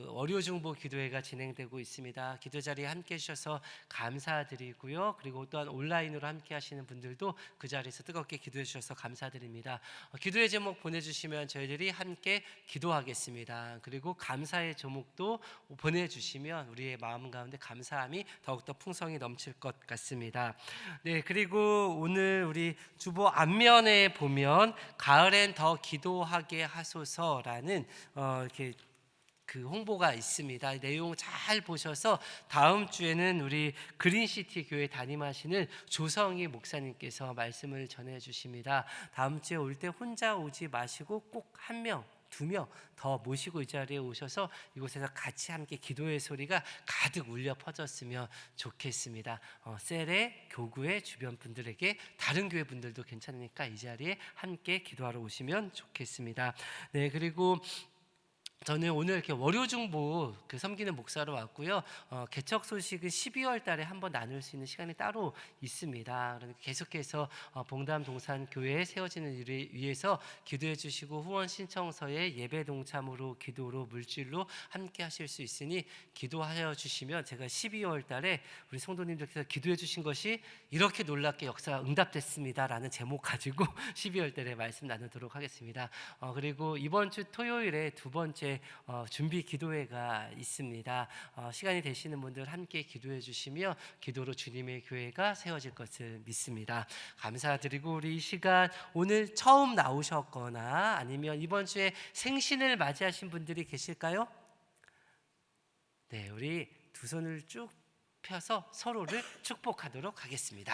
월요 중보 기도회가 진행되고 있습니다. 기도 자리에 함께 해주셔서 감사드리고요. 그리고 또한 온라인으로 함께 하시는 분들도 그 자리에서 뜨겁게 기도해 주셔서 감사드립니다. 기도의 제목 보내주시면 저희들이 함께 기도하겠습니다. 그리고 감사의 제목도 보내주시면 우리의 마음 가운데 감사함이 더욱더 풍성히 넘칠 것 같습니다. 네, 그리고 오늘 우리 주보 앞면에 보면 가을엔 더 기도하게 하소서라는 이렇게 그 홍보가 있습니다. 내용 잘 보셔서 다음 주에는 우리 그린시티 교회 담임하시는 조성희 목사님께서 말씀을 전해 주십니다. 다음 주에 올 때 혼자 오지 마시고 꼭 한 명, 두 명 더 모시고 이 자리에 오셔서 이곳에서 같이 함께 기도의 소리가 가득 울려 퍼졌으면 좋겠습니다. 셀의 교구의 주변 분들에게 다른 교회 분들도 괜찮으니까 이 자리에 함께 기도하러 오시면 좋겠습니다. 네, 그리고 저는 오늘 이렇게 월요중보 섬기는 목사로 왔고요. 개척 소식은 12월 달에 한번 나눌 수 있는 시간이 따로 있습니다. 계속해서 봉담 동산 교회에 세워지는 일을 위해서 기도해 주시고 후원 신청서에 예배 동참으로 기도로 물질로 함께 하실 수 있으니 기도하여 주시면 제가 12월 달에 우리 성도님들께서 기도해 주신 것이 이렇게 놀랍게 역사가 응답됐습니다라는 제목 가지고 12월 달에 말씀 나누도록 하겠습니다. 그리고 이번 주 토요일에 두 번째 준비 기도회가 있습니다. 시간이 되시는 분들 함께 기도해 주시며 기도로 주님의 교회가 세워질 것을 믿습니다. 감사드리고 우리 이 시간 오늘 처음 나오셨거나 아니면 이번 주에 생신을 맞이하신 분들이 계실까요? 네, 우리 두 손을 쭉 펴서 서로를 축복하도록 하겠습니다.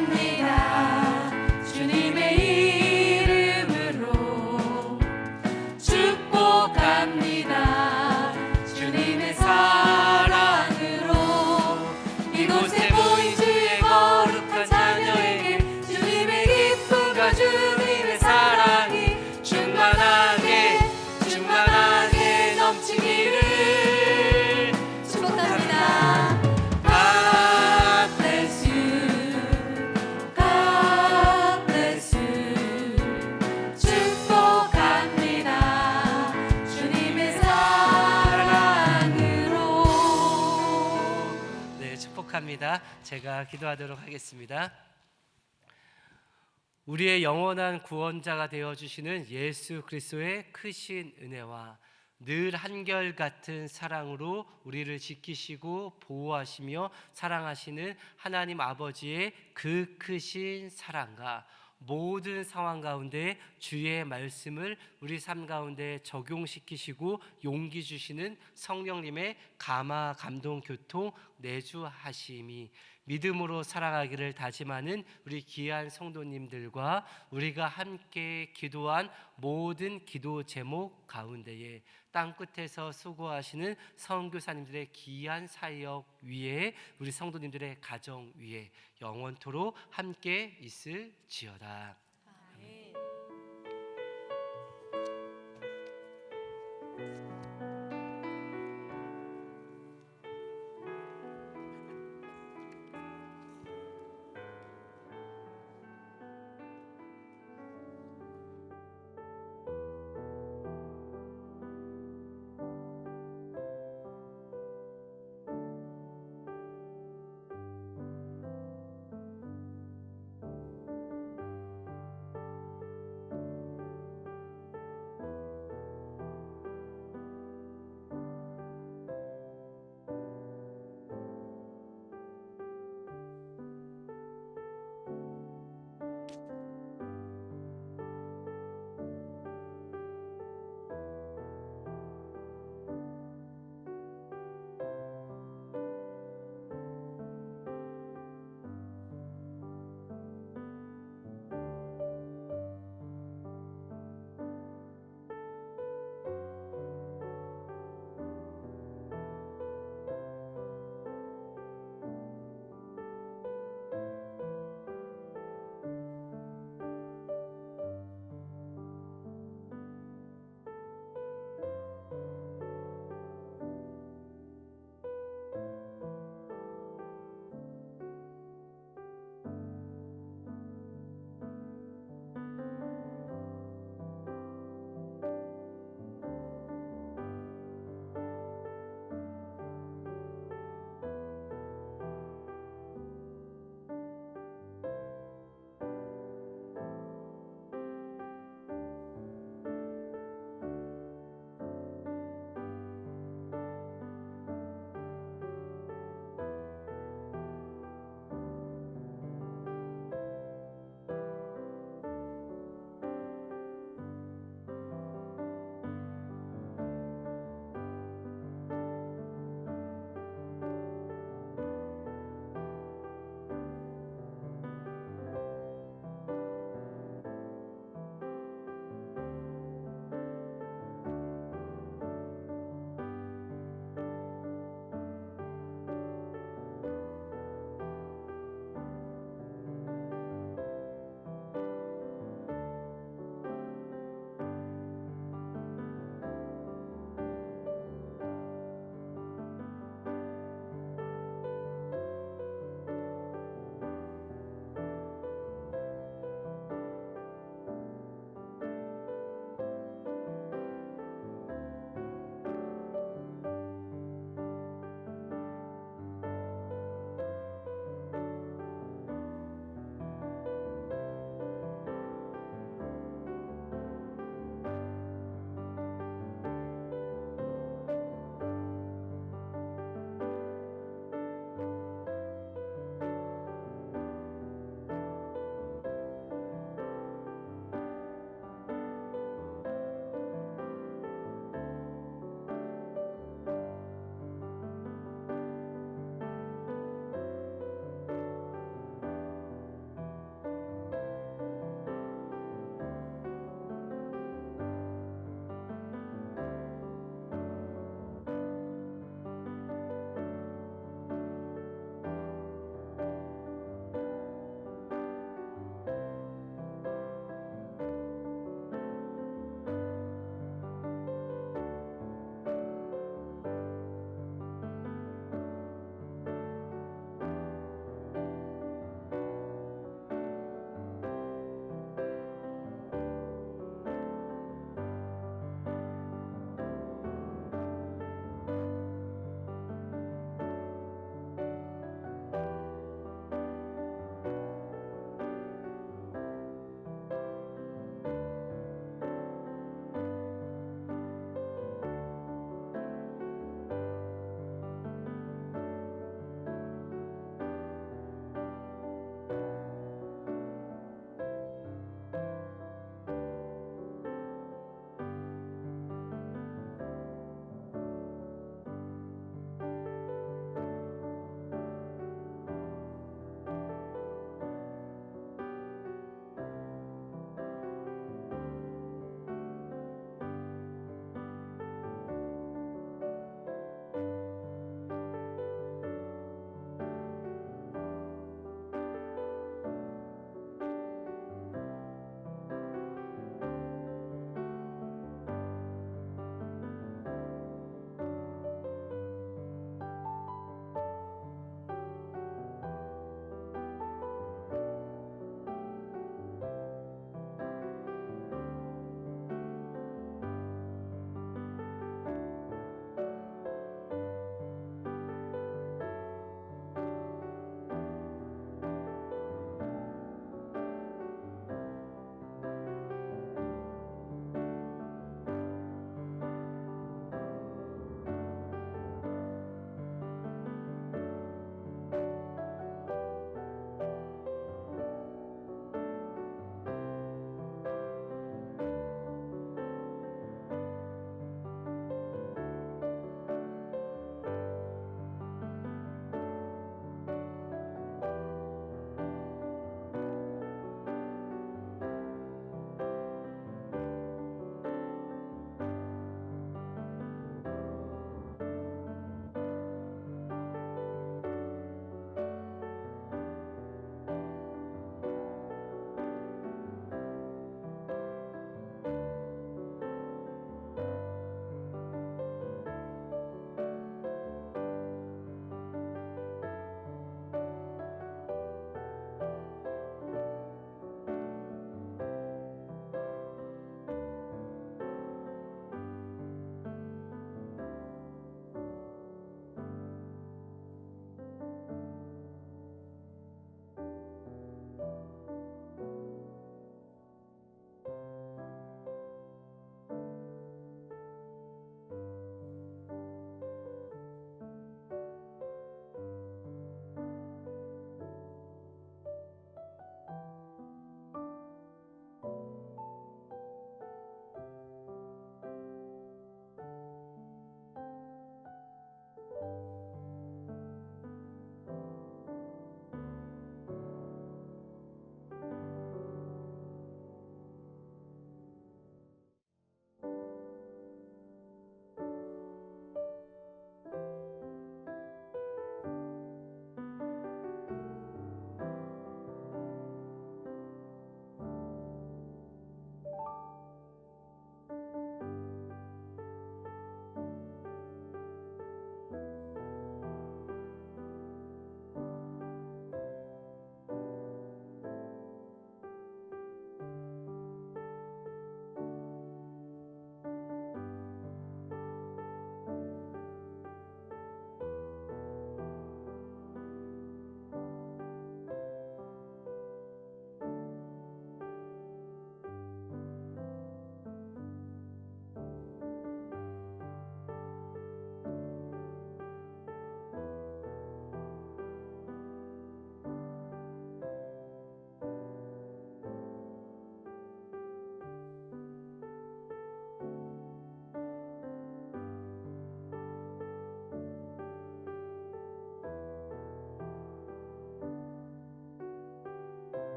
축복합니다. 주님의 이름으로 축복합니다. 주님의 사랑으로 이곳에 모인 주의 거룩한 자녀에게 주님의 기쁨과 주님의 사랑이 충만하게 넘치기를 축복합니다. 합니다. 제가 기도하도록 하겠습니다. 우리의 영원한 구원자가 되어 주시는 예수 그리스도의 크신 은혜와 늘 한결같은 사랑으로 우리를 지키시고 보호하시며 사랑하시는 하나님 아버지의 그 크신 사랑과 모든 상황 가운데 주의 말씀을 우리 삶 가운데 적용시키시고 용기 주시는 성령님의 감화 감동 교통 내주하심이 믿음으로 살아가기를 다짐하는 우리 귀한 성도님들과 우리가 함께 기도한 모든 기도 제목 가운데에 땅끝에서 수고하시는 선교사님들의 귀한 사역 위에 우리 성도님들의 가정 위에 영원토록 함께 있을지어다.